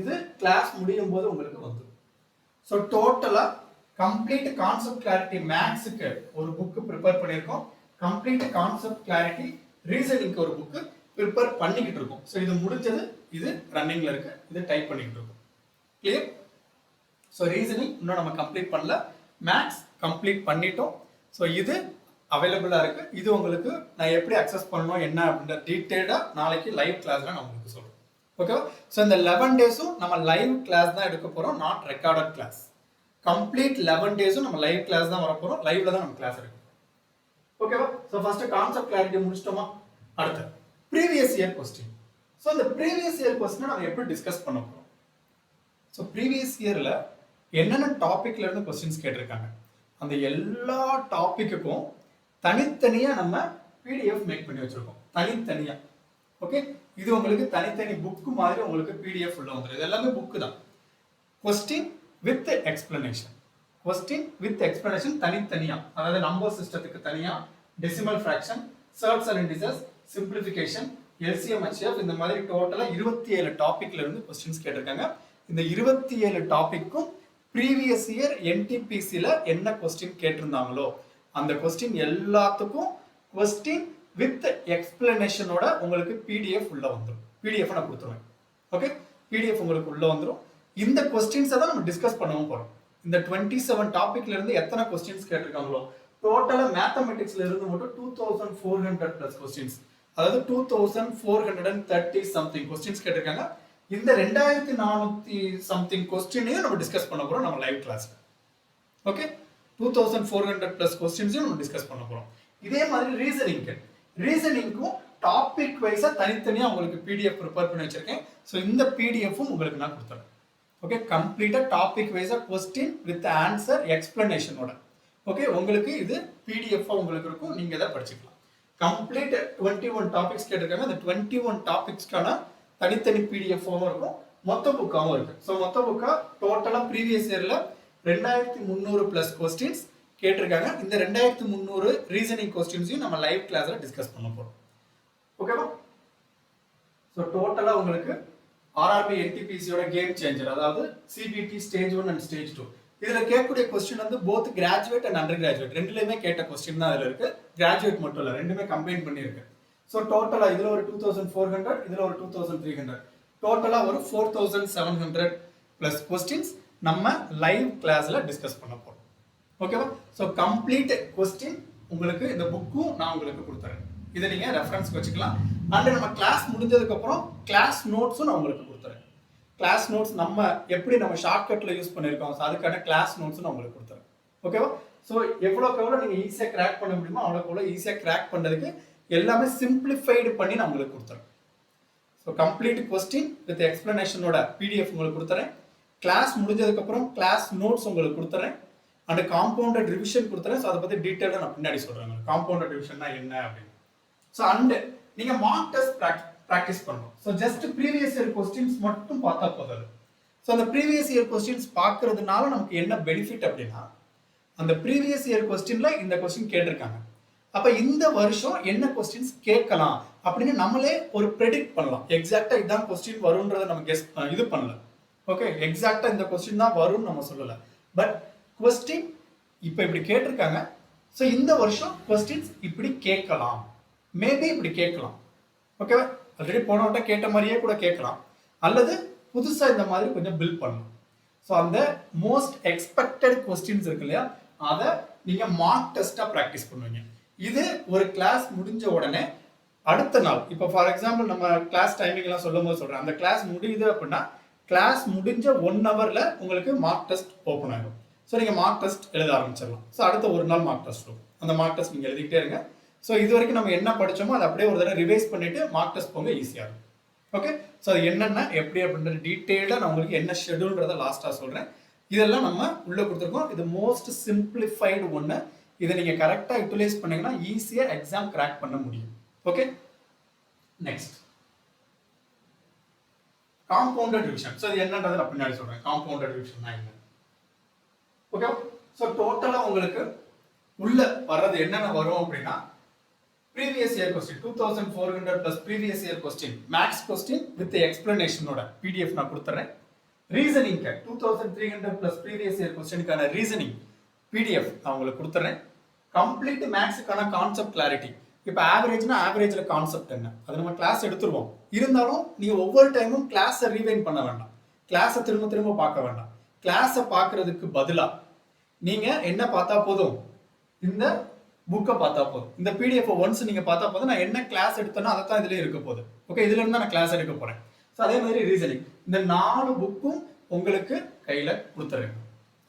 இது கிளாஸ் முடியும் போது உங்களுக்கு வந்துடும். ஸோ டோட்டலா கம்ப்ளீட் கான்செப்ட் கிளாரிட்டி மேக்ஸுக்கு ஒரு புக் ப்ரிப்பேர் பண்ணியிருக்கோம், கம்ப்ளீட் கான்செப்ட் கிளாரிட்டி ரீசனிங்க்கு ஒரு புக் ப்ரிப்பேர் பண்ணிக்கிட்டு இருக்கோம். ஸோ இது முடிஞ்சது, இது ரன்னிங்ல இருக்கு, இது டைப் பண்ணிக்கிட்டு இருக்கோம். கிளியர்? ஸோ ரீசனிங் இன்னும் நம்ம கம்ப்ளீட் பண்ணல, மேக்ஸ் கம்ப்ளீட் பண்ணிட்டோம். ஸோ இது அவைலபிளா இருக்கு. இது உங்களுக்கு நான் எப்படி அக்சஸ் பண்ணணும் என்ன அப்படின்ற டீடைலா நாளைக்கு லைவ் கிளாஸ்ல நான் உங்களுக்கு சொல்றேன். ஓகேவா? ஸோ இந்த 11 டேஸும் நம்ம லைவ் கிளாஸ் தான் எடுக்க போறோம், நாட் ரெக்கார்டட் கிளாஸ். கம்ப்ளீட் 11 டேஸும் நம்ம லைவ் கிளாஸ் தான் வர போறோம், லைவ்ல தான் நம்ம கிளாஸ் எடுக்க போறோம். ஓகேவா? ஸோ ஃபர்ஸ்ட் கான்செப்ட் கிளாரிட்டி முடிச்சிட்டோமா, அடுத்து ப்ரீவியஸ் இயர் கொஸ்டின். ஸோ இந்த ப்ரீவியஸ் இயர் கொஸ்டினை நம்ம எப்படி டிஸ்கஸ் பண்ண போறோம். ஸோ ப்ரீவியஸ் இயர்ல என்னென்ன டாபிக்ல இருந்து கொஸ்டின்ஸ் கேட்டிருக்காங்க, அந்த எல்லா டாபிக்குக்கும் தனித்தனியா நம்ம பிடிஎஃப் மேக் பண்ணி வச்சிருக்கோம், தனித்தனியா. ஓகே, இது உங்களுக்கு தனித்தனி புக் மாதிரி உங்களுக்கு பிடிஎஃப் உள்ள வந்துடும். இது எல்லாமே புக் தான். Question with explanation, question with explanation தனித்தனியா, அதாவது நம்பர் சிஸ்டத்துக்கு தனியா, decimal fraction, surds and indices, simplification, LCM HF, இந்த மாதிரி டோட்டலா 27 டாபிக்ல இருந்து கொஸ்டின்ஸ் கேட்டிருக்காங்க. இந்த 27 டாபிக்கும் ப்ரீவியஸ் இயர் என்டிபிசில என்ன கொஸ்டின் கேட்டிருந்தாங்களோ அந்த கொஸ்டின் எல்லாத்துக்கும் கொஸ்டின் வித் எக்ஸ்பிளனேஷனோட உங்களுக்கு பிடிஎஃப் உள்ள வந்துடும். பிடிஎஃப் நான் கொடுத்துருவேன். ஓகே, பிடிஎஃப் உங்களுக்கு உள்ள வந்துடும். இந்த கொஸ்டின்ஸை தான் நம்ம டிஸ்கஸ் பண்ணவும் போறோம். இந்த 27 டாபிக்ல இருந்து எத்தனை கொஸ்டின்ஸ் கேட்டிருக்காங்களோ டோட்டலா மேத்தமெட்டிக்ஸ்ல இருந்து மட்டும் 2400 பிளஸ் கொஸ்டின்ஸ், அதாவது 2430 சம்திங் கொஸ்டின்ஸ் கேட்டிருக்காங்க. இந்த 2400 சம்திங் கொஸ்டினையும் நம்ம டிஸ்கஸ் பண்ண போறோம் நம்ம லைவ் கிளாஸ்ல. ஓகே, 2400 பிளஸ் கொஸ்டின்ஸையும் நம்ம டிஸ்கஸ் பண்ண போறோம். இதே மாதிரி ரீசனிங்க்கும் டாபிக் வைஸா தனித்தனியா உங்களுக்கு பிடிஎஃப் ப்ரிப்பேர் பண்ணி வச்சிருக்கேன். ஸோ இந்த பிடிஎஃப்பும் உங்களுக்கு நான் கொடுத்துறேன். ஓகே, கம்ப்ளீட்டா டாபிக் வைஸா கொஸ்டின் வித் ஆன்சர் எக்ஸ்பிளனேஷனோட. ஓகே, உங்களுக்கு இது பிடிஎஃப் உங்களுக்கு இருக்கும், நீங்க இதை படிச்சுக்கலாம். கம்ப்ளீட் 21 டாபிக்ஸ் கேட்டிருக்காங்க. அந்த 21 டாபிக்ஸ்க்கான தனித்தனி பிடிஎஃப்பும் இருக்கும், மொத்த புக்காவும் இருக்கு. ஸோ மொத்த புக்கா டோட்டலா ப்ரீவியஸ் இயர்ல 2300 பிளஸ் கொஸ்டின்ஸ் கேட்டிருக்காங்க. இந்த 2300 ரீசனிங் கொஸ்டின்ஸையும் நம்ம லைவ் கிளாஸ்ல டிஸ்கஸ் பண்ண போறோம். ஓகேவா? ஸோ டோட்டலா உங்களுக்கு ஆர்ஆர்பி என்டிபிசியோட கேம் சேஞ்சர், அதாவது சிபிடி ஸ்டேஜ் 1 அண்ட் ஸ்டேஜ் 2, இதுல கேட்கக்கூடிய கொஸ்டின் வந்து both graduate and undergraduate ரெண்டுலயுமே கேட்ட கொஸ்டின் தான் இதுல இருக்கு. கிராஜுவேட் மட்டும் இல்ல, ரெண்டுமே கம்பைன் பண்ணிருக்கு. ஸோ டோட்டலா இதுல ஒரு 2400, இதுல ஒரு 2300, டோட்டலா ஒரு 4700 பிளஸ் கொஸ்டின்ஸ் நம்ம லைவ் கிளாஸ்ல டிஸ்கஸ் பண்ண போறோம். ஓகேவா? ஸோ கம்ப்ளீட் கொஸ்டின் உங்களுக்கு இந்த புக்கும் நான் உங்களுக்கு கொடுத்துறேன். இதை நீங்க ரெஃபரன்ஸ்க்கு வச்சுக்கலாம். அண்ட் நம்ம கிளாஸ் முடிஞ்சதுக்கு அப்புறம் கிளாஸ் நோட்ஸும் நான் உங்களுக்கு கொடுத்துறேன். கிளாஸ் நோட்ஸ் நம்ம எப்படி நம்ம ஷார்ட்கட்ல யூஸ் பண்ணியிருக்கோம், அதுக்கான கிளாஸ் நோட்ஸும் நான் உங்களுக்கு கொடுத்துறேன். ஓகேவா? ஸோ எவ்வளோக்கு எவ்வளோ நீங்கள் ஈஸியாக கிராக் பண்ண முடியுமோ அவ்வளோக்கு எவ்வளோ ஈஸியாக கிராக் பண்ணுறதுக்கு எல்லாமே சிம்பிளிஃபைடு பண்ணி நான் உங்களுக்கு கொடுத்துறேன். ஸோ கம்ப்ளீட் கொஸ்டின் வித் எக்ஸ்பிளனேஷனோட பிடிஎஃப் உங்களுக்கு கொடுத்துறேன். கிளாஸ் முடிஞ்சதுக்கப்புறம் கிளாஸ் நோட்ஸ் உங்களுக்கு கொடுத்துறேன். அண்ட் காம்பவுண்டட் ரிவிஷன் கொடுத்துறேன். ஸோ அதை பற்றி டீட்டெயிலாக நான் பின்னாடி சொல்கிறேன். காம்பவுண்டட் ரிவிஷன்னா என்ன அப்படின்னு. ஸோ அண்ட் நீங்கள் மார்க் டெஸ்ட் ப்ராக்டிஸ் பண்ணணும். So just previous year questions மட்டும் பார்த்தா போதாது. ஸோ அந்த ப்ரீவியஸ் இயர் கொஸ்டின்ஸ் பார்க்கறதுனால நமக்கு என்ன பெனிஃபிட் அப்படின்னா, அந்த ப்ரீவியஸ் இயர் கொஸ்டின்ல இந்த கொஸ்டின் கேட்டிருக்காங்க, அப்போ இந்த வருஷம் என்ன கொஸ்டின்ஸ் கேட்கலாம் அப்படின்னு நம்மளே ஒரு ப்ரெடிக்ட் பண்ணலாம். எக்ஸாக்டா இதுதான் கொஸ்டின் வரும்ன்றதை நம்ம கெஸ் இது பண்ணல. ஓகே, எக்ஸாக்டா இந்த கொஸ்டின் தான் வரும்னு நம்ம சொல்லல. பட் கொஸ்டின் இப்போ இப்படி கேட்டிருக்காங்க, ஸோ இந்த வருஷம் கொஸ்டின்ஸ் இப்படி கேட்கலாம், மேபி இப்படி கேட்கலாம். ஓகேவா? ஆல்ரெடி போன வட்டம் கேட்ட மாதிரியே கூட கேட்கலாம், அல்லது புதுசாக இந்த மாதிரி கொஞ்சம் பில்ட் பண்ணலாம். ஸோ அந்த மோஸ்ட் எக்ஸ்பெக்டட் கொஸ்டின்ஸ் இருக்கு இல்லையா, அதை நீங்கள் மார்க் டெஸ்ட்டாக ப்ராக்டிஸ் பண்ணுவீங்க. இது ஒரு கிளாஸ் முடிஞ்ச உடனே அடுத்த நாள், இப்போ ஃபார் எக்ஸாம்பிள் நம்ம கிளாஸ் டைமிங்லாம் சொல்லும் போது சொல்கிறேன், அந்த கிளாஸ் முடியுது அப்படின்னா கிளாஸ் முடிஞ்ச 1 ஹவரில் உங்களுக்கு மார்க் டெஸ்ட் ஓப்பன் ஆகிடும். ஸோ நீங்கள் மார்க் டெஸ்ட் எழுத ஆரம்பிச்சிடலாம். ஸோ அடுத்த ஒரு நாள் மார்க் டெஸ்ட் இருக்கும். அந்த மார்க் டெஸ்ட் நீங்கள் எழுதிக்கிட்டே இருங்க. ஸோ இது வரைக்கும் நம்ம என்ன படித்தோமோ அதை அப்படியே ஒரு தடவை ரிவைஸ் பண்ணிட்டு மார்க் டெஸ்ட் போங்க, ஈஸியாக இருக்கும். ஓகே, ஸோ அது என்னென்ன எப்படி அப்படின்றது டீட்டெயிலாக நான் உங்களுக்கு என்ன ஷெடியூல்ன்றதை லாஸ்ட்டாக சொல்கிறேன். இதெல்லாம் நம்ம உள்ளே கொடுத்துருக்கோம். இது மோஸ்ட் சிம்பிளிஃபைடு ஒன்று. இதை நீங்கள் கரெக்டாக யூட்டிலைஸ் பண்ணீங்கன்னா ஈஸியாக எக்ஸாம் கிராக் பண்ண முடியும். Okay, next compounded revision. So இது என்னன்றதை நான் பின்னாடி சொல்கிறேன். காம்பவுண்டட் ரிவிஷன்னா என்ன? ஓகே, ஸோ டோட்டலாக உங்களுக்கு உள்ள வர்றது என்னென்ன வரும் அப்படின்னா, previous year question 2400 + previous year question, maths question with எக்ஸ்பிளனேஷனோட பிடிஎஃப் நான் கொடுத்துறேன். ரீசனிங் 2300 + ப்ரீவியஸ் இயர் கொஸ்டினுக்கான ரீசனிங் பிடிஎஃப் நான் உங்களுக்கு கொடுத்துறேன். கம்ப்ளீட் மேக்ஸுக்கான கான்செப்ட் கிளாரிட்டி. இப்போ ஆவரேஜ்னா ஆவரேஜில் கான்செப்ட் என்ன, அது நம்ம கிளாஸ் எடுத்துருவோம். இருந்தாலும் நீங்கள் ஒவ்வொரு டைமும் கிளாஸை ரீவைண்ட் பண்ண வேண்டாம், கிளாஸை திரும்ப திரும்ப பார்க்க வேண்டாம். கிளாஸை பார்க்கறதுக்கு பதிலாக நீங்கள் என்ன பார்த்தா போதும், இந்த புக்கை பார்த்தா போதும். இந்த பிடிஎஃப் ஒன்ஸ் நீங்கள் பார்த்தா போதும். நான் என்ன கிளாஸ் எடுத்தேனோ அதை தான் இதுலேயே இருக்க போகுது. ஓகே, இதுல இருந்து நான் கிளாஸ் எடுக்க போகிறேன். ஸோ அதே மாதிரி ரீசனிங், இந்த 4 புக்கும் உங்களுக்கு கையில் கொடுத்துருங்க.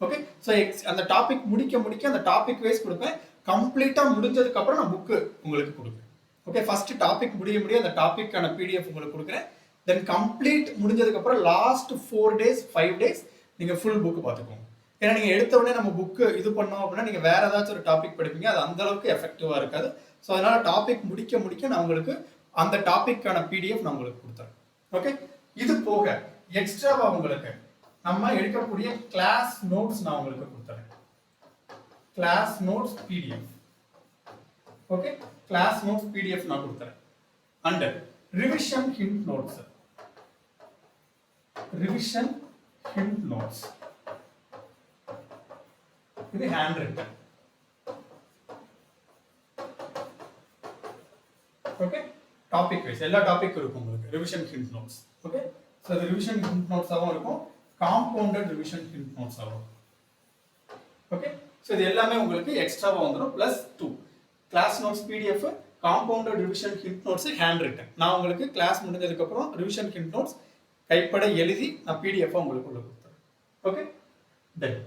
ஓகே, ஸோ அந்த டாபிக் முடிக்க அந்த டாபிக் வைஸ் கொடுப்பேன். கம்ப்ளீட்டாக முடிஞ்சதுக்கு அப்புறம் நான் புக்கு உங்களுக்கு கொடுக்குறேன். ஓகே, ஃபர்ஸ்ட் டாபிக் முடிய அந்த டாபிக்கான பிடிஎஃப் உங்களுக்கு கொடுக்குறேன். தென் கம்ப்ளீட் முடிஞ்சதுக்கு அப்புறம் லாஸ்ட் 4 days 5 days நீங்கள் ஃபுல் புக்கு பார்த்துக்கோங்க. ஏன்னா நீங்கள் எடுத்த உடனே நம்ம புக்கு இது பண்ணோம் அப்படின்னா நீங்கள் வேற ஏதாச்சும் ஒரு டாபிக் படிப்பீங்க, அது அந்த அளவுக்கு எஃபெக்டிவாக இருக்காது. ஸோ அதனால டாபிக் முடிக்க நான் உங்களுக்கு அந்த டாபிக்கான பிடிஎஃப் நான் உங்களுக்கு கொடுத்துறேன். ஓகே, இது போக எக்ஸ்ட்ராவா உங்களுக்கு நம்ம எடுக்கக்கூடிய கிளாஸ் நோட்ஸ் நான் உங்களுக்கு கொடுத்துறேன். Class notes PDF. Okay, class notes PDF நான் கொடுத்துறேன். And revision hint notes. Revision hint notes இது handwritten. Okay, topic wise எல்லா டாபிக் இருக்கும் உங்களுக்கு revision hint notes. Okay, so இது ரிவிஷன் ஹிண்ட் நோட்ஸாகவும் இருக்கும், காம்பவுண்டட் ரிவிஷன் ஹிண்ட் நோட்ஸாகவும். ஓகே, ஸோ இது எல்லாமே உங்களுக்கு எக்ஸ்ட்ராவாக வந்துடும். +2 class notes PDF, compounded revision hint notes, handwritten. நான் உங்களுக்கு கிளாஸ் முடிஞ்சதுக்கப்புறம் ரிவிஷன் ஹிண்ட் நோட்ஸ் கைப்பட எழுதி நான் பிடிஎஃப் உங்களுக்கு உள்ள கொடுத்துறேன். ஓகே, தென்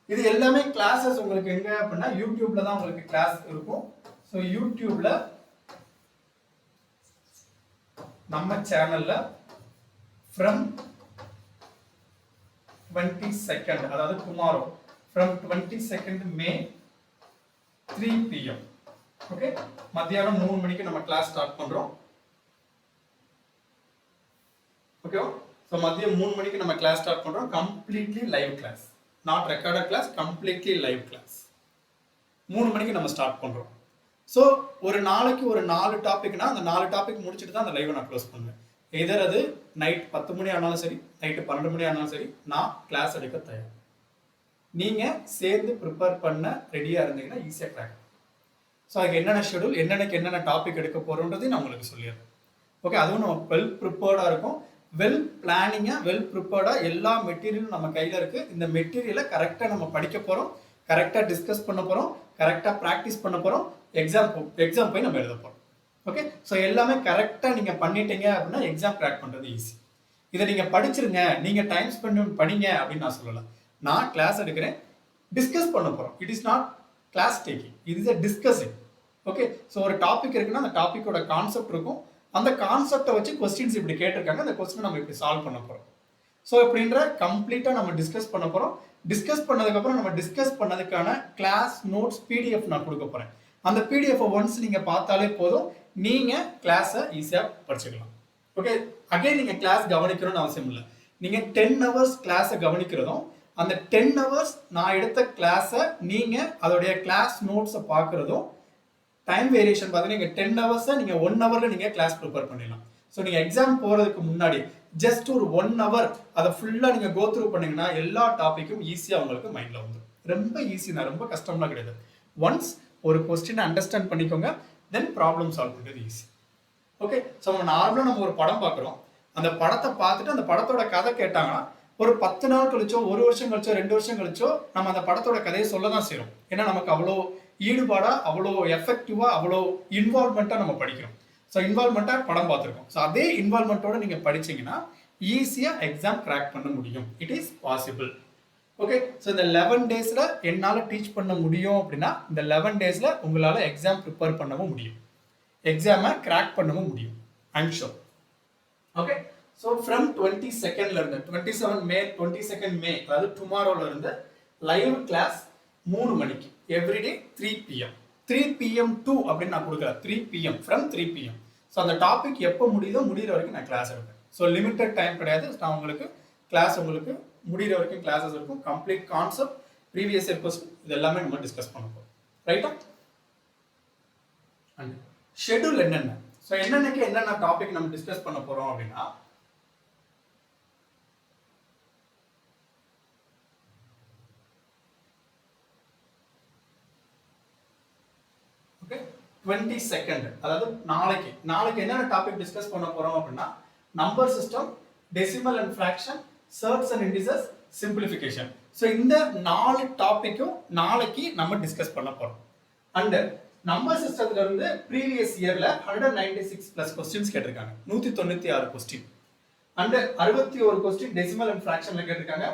இது எல்லாமே கிளாஸஸ் உங்களுக்கு எங்க அப்படின்னா யூடியூப்ல தான் உங்களுக்கு கிளாஸ் இருக்கும். ஸோ யூடியூப்ல நம்ம சேனல்ல ஃப்ரம் 22nd, அதாவது tomorrow from 22nd May 3 PM. Okay, மத்தியானம் 3 மணிக்கு நம்ம கிளாஸ் ஸ்டார்ட் பண்றோம். ஓகேவா? ஸோ மதியம் 3 மணிக்கு நம்ம கிளாஸ் ஸ்டார்ட் பண்றோம். Completely live class, not recorded class, completely live class. 3 மணிக்கு நம்ம ஸ்டார்ட் பண்றோம். ஸோ ஒரு நாளைக்கு ஒரு 4 டாபிக்னா அந்த 4 டாபிக் முடிச்சுட்டு தான் அந்த லைவை நான் க்ளோஸ் பண்ணுவேன். எதர் அது நைட் 10 மணி ஆனாலும் சரி, நைட்டு 12 மணி ஆனாலும் சரி, நான் கிளாஸ் எடுக்க தயார். நீங்க சேர்ந்து ப்ரிப்பேர் பண்ண ரெடியா இருந்தீங்கன்னா ஈஸியாக கிராக். ஸோ அதுக்கு என்னென்ன ஷெடியூல், என்னென்ன டாபிக் எடுக்க போறோன்றதையும் நான் உங்களுக்கு சொல்லிடுறேன். ஓகே, அதுவும் நம்ம வெல் ப்ரிப்பேர்டாக இருக்கும், வெல் பிளானிங்காக, வெல் ப்ரிப்பேர்டாக எல்லா மெட்டீரியலும் நம்ம கையில் இருக்கு. இந்த மெட்டீரியலை கரெக்டாக நம்ம படிக்க போகிறோம், கரெக்டாக டிஸ்கஸ் பண்ண போகிறோம், கரெக்டாக ப்ராக்டிஸ் பண்ண போகிறோம். எக்ஸாம் போய் நம்ம எழுத போகிறோம். ஓகே, ஸோ எல்லாமே கரெக்டாக நீங்கள் பண்ணிட்டீங்க அப்படின்னா எக்ஸாம் கிராக் பண்ணுறது ஈஸி. இதை நீங்கள் படிச்சிருங்க, நீங்கள் டைம் ஸ்பெண்ட் படிங்க அப்படின்னு நான் சொல்லலை. நான் கிளாஸ் எடுக்கிறேன், டிஸ்கஸ் பண்ண போகிறோம். It is not class taking, it is a discussing. Okay, so ஒரு டாபிக் இருக்குன்னா அந்த டாப்பிக்கோட கான்செப்ட் இருக்கும். அந்த கான்செப்டை வச்சு கொஸ்டின்ஸ் இப்படி கேட்டிருக்காங்க, அந்த கொஸ்டினை நம்ம இப்படி சால்வ் பண்ண போகிறோம். ஸோ இப்படின்ற கம்ப்ளீட்டாக நம்ம டிஸ்கஸ் பண்ண போகிறோம். டிஸ்கஸ் பண்ணதுக்கப்புறம் நம்ம டிஸ்கஸ் பண்ணதுக்கான கிளாஸ் நோட்ஸ் பிடிஎஃப் நான் கொடுக்க போகிறேன். அந்த பிடிஎஃப் ஒன்ஸ் நீங்கள் பார்த்தாலே போதும், நீங்கள் கிளாஸை ஈஸியாக படிச்சுக்கலாம். ஓகே, அகைன் நீங்கள் கிளாஸ் கவனிக்கணும்னு அவசியம் இல்லை. நீங்கள் 10 hours கிளாஸை கவனிக்கிறதும், அந்த 10 hours நான் எடுத்த கிளாஸை நீங்கள் அதோடைய கிளாஸ் நோட்ஸை பார்க்குறதும் டைம் வேரியேஷன் பார்த்தீங்கன்னா நீங்கள் 10 hours நீங்கள் 1 hourல நீங்கள் கிளாஸ் ப்ரிப்பேர் பண்ணிடலாம். ஸோ நீங்கள் எக்ஸாம் போகிறதுக்கு முன்னாடி ஜஸ்ட் ஒரு 1 hour அதை ஃபுல்லாக நீங்கள் கோ த்ரூ பண்ணீங்கன்னா எல்லா டாப்பிக்கும் ஈஸியாக உங்களுக்கு மைண்டில் வந்துடும். ரொம்ப ஈஸி தான், ரொம்ப கஷ்டம்லாம் கிடையாது. ஒன்ஸ் ஒரு கொஸ்டினை அண்டர்ஸ்டாண்ட் பண்ணிக்கோங்க, தென் ப்ராப்ளம் சால்வ் பண்ணுறது ஈஸி. ஓகே, ஸோ நார்மலாக நம்ம ஒரு படம் பார்க்குறோம், அந்த படத்தை பார்த்துட்டு அந்த படத்தோட கதை கேட்டாங்கன்னா ஒரு 10 நாள் கழிச்சோ, 1 வருஷம் கழிச்சோ, 2 வருஷம் கழிச்சோ நம்ம அந்த படத்தோட கதையை சொல்ல தான் செய்கிறோம். ஏன்னா நமக்கு அவ்வளோ ஈடுபாடாக, அவ்வளோ எஃபெக்டிவாக, அவ்வளோ இன்வால்மெண்ட்டாக நம்ம படிக்கிறோம். ஸோ இன்வால்மெண்ட்டாக படம் பார்த்துருக்கோம். ஸோ அதே இன்வால்மெண்ட்டோட நீங்கள் படிச்சீங்கன்னா ஈஸியாக எக்ஸாம் கிராக் பண்ண முடியும். It is possible. Okay, so இந்த 11 daysல என்னால் டீச் பண்ண முடியும் அப்படின்னா இந்த 11 daysல உங்களால் எக்ஸாம் ப்ரிப்பேர் பண்ணவும் முடியும், எக்ஸாமை கிராக் பண்ணவும் முடியும். I'm sure. Okay, so from 22nd இருந்து 27 May 22nd May அதாவது டுமாரோல இருந்து லைவ் கிளாஸ் 3 மணிக்கு எவ்ரிடே 3 PM 3 PM to அப்படின்னு நான் கொடுக்குறேன். 3 PM ஃப்ரம் 3 PM. ஸோ அந்த டாபிக் எப்போ முடியுதோ முடிகிற வரைக்கும் நான் கிளாஸ் எடுப்பேன். ஸோ லிமிட்டட் டைம் கிடையாது. நான் உங்களுக்கு கிளாஸ் உங்களுக்கு முடிகிற வரைக்கும் கிளாஸஸ் இருக்கும். Complete concept, previous year question, இது எல்லாமே நம்ம டிஸ்கஸ் பண்ண போகிறோம். ரைட்டா? அண்ட் ஷெட்யூல் என்னென்ன, ஸோ என்னென்னக்கு என்னென்ன டாபிக் நம்ம டிஸ்கஸ் பண்ண போகிறோம் அப்படின்னா, ஓகே 22nd அதாவது நாளைக்கு என்னென்ன டாபிக் டிஸ்கஸ் பண்ண போகிறோம் அப்படின்னா, number system, decimal and fraction, surds and indices, simplification. So இந்த 4 டாபிக்கும் நாளைக்கு நம்ம டிஸ்கஸ் பண்ண போகிறோம். அண்ட் நம்பர் சிஸ்டத்துல இருந்து ப்ரீவியஸ் இயர்ல 196 பிளஸ் கொஸ்டின்ஸ் கேட்டிருக்காங்க, 196 கொஸ்டின். அண்ட் 61 கொஸ்டின் டெசிமல் அண்ட் ஃப்ராக்ஷன்ல கேட்டிருக்காங்க.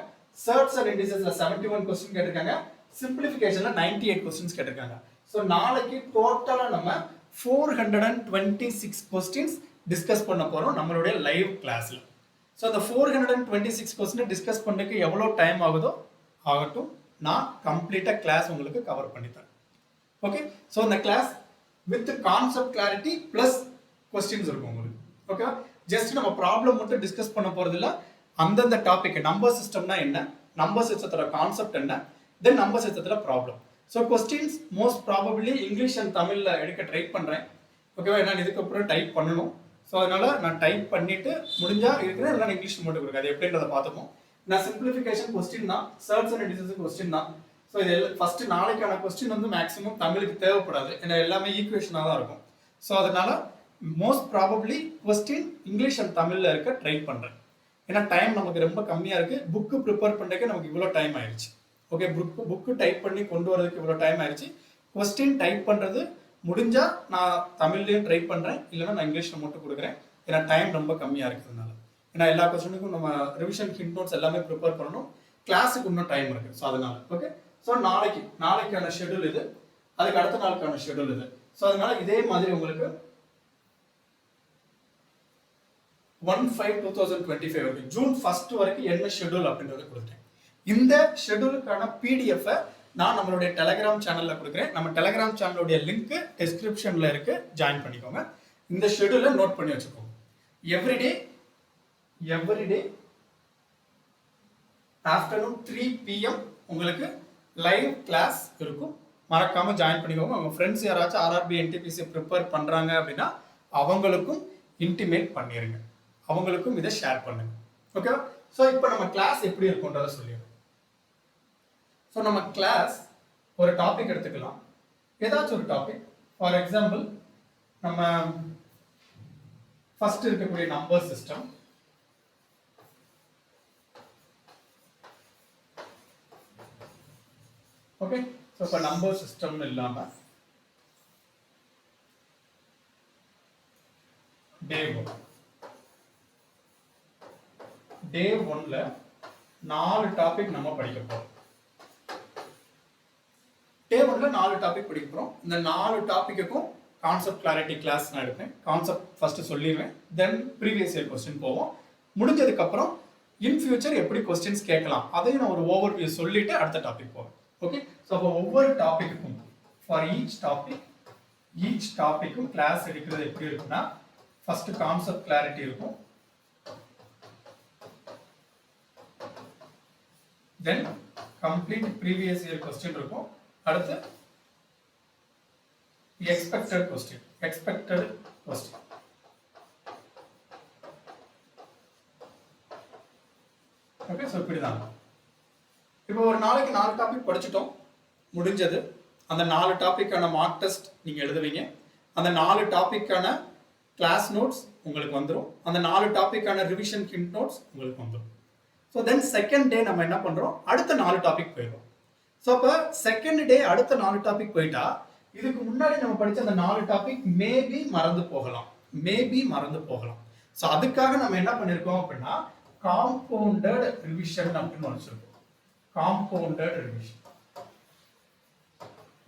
சர்ட்ஸ் அண்ட் இண்டிசஸ்ல 71 கொஸ்டின் கேட்டிருக்காங்க. சிம்பிளிஃபிகேஷன்ல 98 கொஸ்டின்ஸ் கேட்டிருக்காங்க. ஸோ நாளைக்கு டோட்டலா நம்ம 426 கொஸ்டின்ஸ் டிஸ்கஸ் பண்ண போறோம் நம்மளுடைய லைவ் கிளாஸ்ல. ஸோ அந்த 426 கொஸ்டின் டிஸ்கஸ் பண்ணதுக்கு எவ்வளோ டைம் ஆகுதோ ஆகட்டும், நான் கம்ப்ளீட்டாக கிளாஸ் உங்களுக்கு கவர் பண்ணித்தரேன். ஓகே, ஸோ இந்த class with concept clarity plus questions இருக்கும் உங்களுக்கு. ஓகே, ஜஸ்ட் நம்ம ப்ராப்ளம் மட்டும் டிஸ்கஸ் பண்ண போகிறது இல்லை, அந்தந்த டாபிக் நம்பர் சிஸ்டம்னா என்ன, நம்பர் சிஸ்டத்தோட கான்செப்ட் என்ன, தென் நம்பர் சிஸ்டத்தில் problem. So questions most probably English and தமிழில் எடுக்க ட்ரை பண்ணுறேன். ஓகேவா, நான் இதுக்கப்புறம் டைப் பண்ணணும். ஸோ அதனால நான் டைப் பண்ணிட்டு முடிஞ்சா இருக்கிறேன், இல்லை இங்கிலீஷ் மட்டும் கொடுக்குறேன். அது எப்படின்றத பார்த்துப்போம். நான் சிம்பிளிஃபிகேஷன் கொஸ்டின் தான், சர்ட்ஸ் அண்ட் இண்டிசஸ் கொஸ்டின் தான். ஸோ இது ஃபர்ஸ்ட் நாளைக்கான கொஸ்டின் வந்து மேக்ஸிமம் தமிழுக்கு தேவைப்படாது, ஏன்னா எல்லாமே ஈக்குவேஷனாக தான் இருக்கும். ஸோ அதனால most probably question English and தமிழில் இருக்க ட்ரை பண்ணுறேன். ஏன்னா டைம் நமக்கு ரொம்ப கம்மியாக இருக்குது. புக்கு ப்ரிப்பேர் பண்ணுறதுக்கு நமக்கு இவ்வளோ டைம் ஆயிடுச்சு. ஓகே, புக்கு டைப் பண்ணி கொண்டு வரதுக்கு இவ்வளோ டைம் ஆயிடுச்சு. கொஸ்டின் டைப் பண்ணுறது முடிஞ்சா நான் தமிழ்லையும் ட்ரை பண்ணுறேன், இல்லைன்னா நான் இங்கிலீஷில் மட்டும் கொடுக்குறேன். ஏன்னா டைம் ரொம்ப கம்மியாக இருக்கிறதுனால. ஏன்னா எல்லா கொஸ்டினுக்கும் நம்ம ரிவிஷன் ஹிண்ட் நோட்ஸ் எல்லாமே ப்ரிப்பேர் பண்ணணும், கிளாஸுக்கு இன்னும் டைம் இருக்குது. ஸோ அதனால ஓகே, ஸோ நாளைக்கான ஷெட்யூல் இது, அதுக்கு அடுத்த நாளுக்கான ஷெட்யூல் இது. ஸோ அதனால இதே மாதிரி உங்களுக்கு 1/5/2025 வரைக்கும் ஜூன் 1 வரைக்கும் என்ன ஷெட்யூல் அப்படின்றத கொடுத்தேன். இந்த ஷெட்யூலுக்கான பிடிஎஃப் நான் நம்மளுடைய டெலிகிராம் சேனல்ல கொடுக்குறேன். நம்ம டெலிகிராம் சேனலுடைய லிங்க் டிஸ்கிரிப்ஷன்ல இருக்கு, ஜாயின் பண்ணிக்கோங்க. இந்த ஷெட்யூலை நோட் பண்ணி வச்சுக்கோங்க. எவ்ரிடே ஆஃப்டர்நூன் 3 PM உங்களுக்கு லைவ் கிளாஸ் இருக்கும். மறக்காம ஜாயின் பண்ணிக்கோங்க. உங்க ஃப்ரெண்ட்ஸ் யாராச்சும் ஆர்ஆர்பி என்டிபிசி ப்ரிப்பேர் பண்றாங்க அப்படின்னா அவங்களுக்கும் இன்டிமேட் பண்ணிருங்க, அவங்களுக்கும் இதை ஷேர் பண்ணுங்க. ஓகேவா? ஸோ இப்போ நம்ம கிளாஸ் எப்படி இருக்கும்ன்றத சொல்லிடுறோம். ஸோ நம்ம கிளாஸ் ஒரு டாபிக் எடுத்துக்கலாம், ஏதாச்சும் ஒரு டாபிக். ஃபார் எக்ஸாம்பிள் நம்ம ஃபர்ஸ்ட் இருக்கக்கூடிய நம்பர் சிஸ்டம், ஓகே. ஸோ இப்போ நம்பர் சிஸ்டம்னு இல்லாமல் டே 1. டே 1ல 4 டாபிக் நம்ம படிக்க போறோம். டே 1ல 4 டாபிக் படிக்க போறோம். இந்த 4 டாபிக்குக்கும் கான்செப்ட் கிளாரிட்டி கிளாஸ் நான் எடுப்பேன். கான்செப்ட் ஃபர்ஸ்ட் சொல்லிடுவேன், தென் ப்ரீவியஸ் இயர் கொஸ்டின் போவோம். முடிஞ்சதுக்கு அப்புறம் இன் ஃபியூச்சர் எப்படி கொஸ்டின்ஸ் கேட்கலாம் அதையும் நான் ஒரு ஓவர்வியூ சொல்லிட்டு அடுத்த டாபிக் போவேன். ஓகே, ஸோ அப்போ ஒவ்வொரு டாபிக்குக்கும் ஃபார் ஈச் டாபிக்கும் கிளாஸ் எடுக்கிறது எப்படி இருக்குன்னா, ஃபர்ஸ்ட் கான்செப்ட் கிளாரிட்டி இருக்கும், தென் கம்ப்ளீட் ப்ரீவியஸ் இயர் கொஸ்டின் இருக்கும், அடுத்து எக்ஸ்பெக்டட் கொஸ்டின். ஓகே, ஸோ இப்படிதான். இப்போ ஒரு நாளைக்கு 4 டாபிக் படிச்சுட்டோம், முடிஞ்சது. அந்த 4 டாபிக்கான மார்க் டெஸ்ட் நீங்க எழுதுவீங்க. அந்த 4 டாபிக்கான கிளாஸ் நோட்ஸ் உங்களுக்கு வந்துடும். அந்த 4 டாபிக்கான ரிவிஷன் ஹிண்ட் நோட்ஸ் உங்களுக்கு வந்துடும். ஸோ தென் செகண்ட் டே நம்ம என்ன பண்றோம், அடுத்த 4 டாபிக் போயிடும். ஸோ அப்போ செகண்ட் டே அடுத்த 4 டாபிக் போயிட்டா இதுக்கு முன்னாடி நம்ம படிச்ச அந்த 4 டாபிக் மேபி மறந்து போகலாம். ஸோ அதுக்காக நம்ம என்ன பண்ணிருக்கோம் அப்படின்னா, காம்பவுண்டட் ரிவிஷன் அப்படின்னு வச்சிருக்கோம். Compounded revision.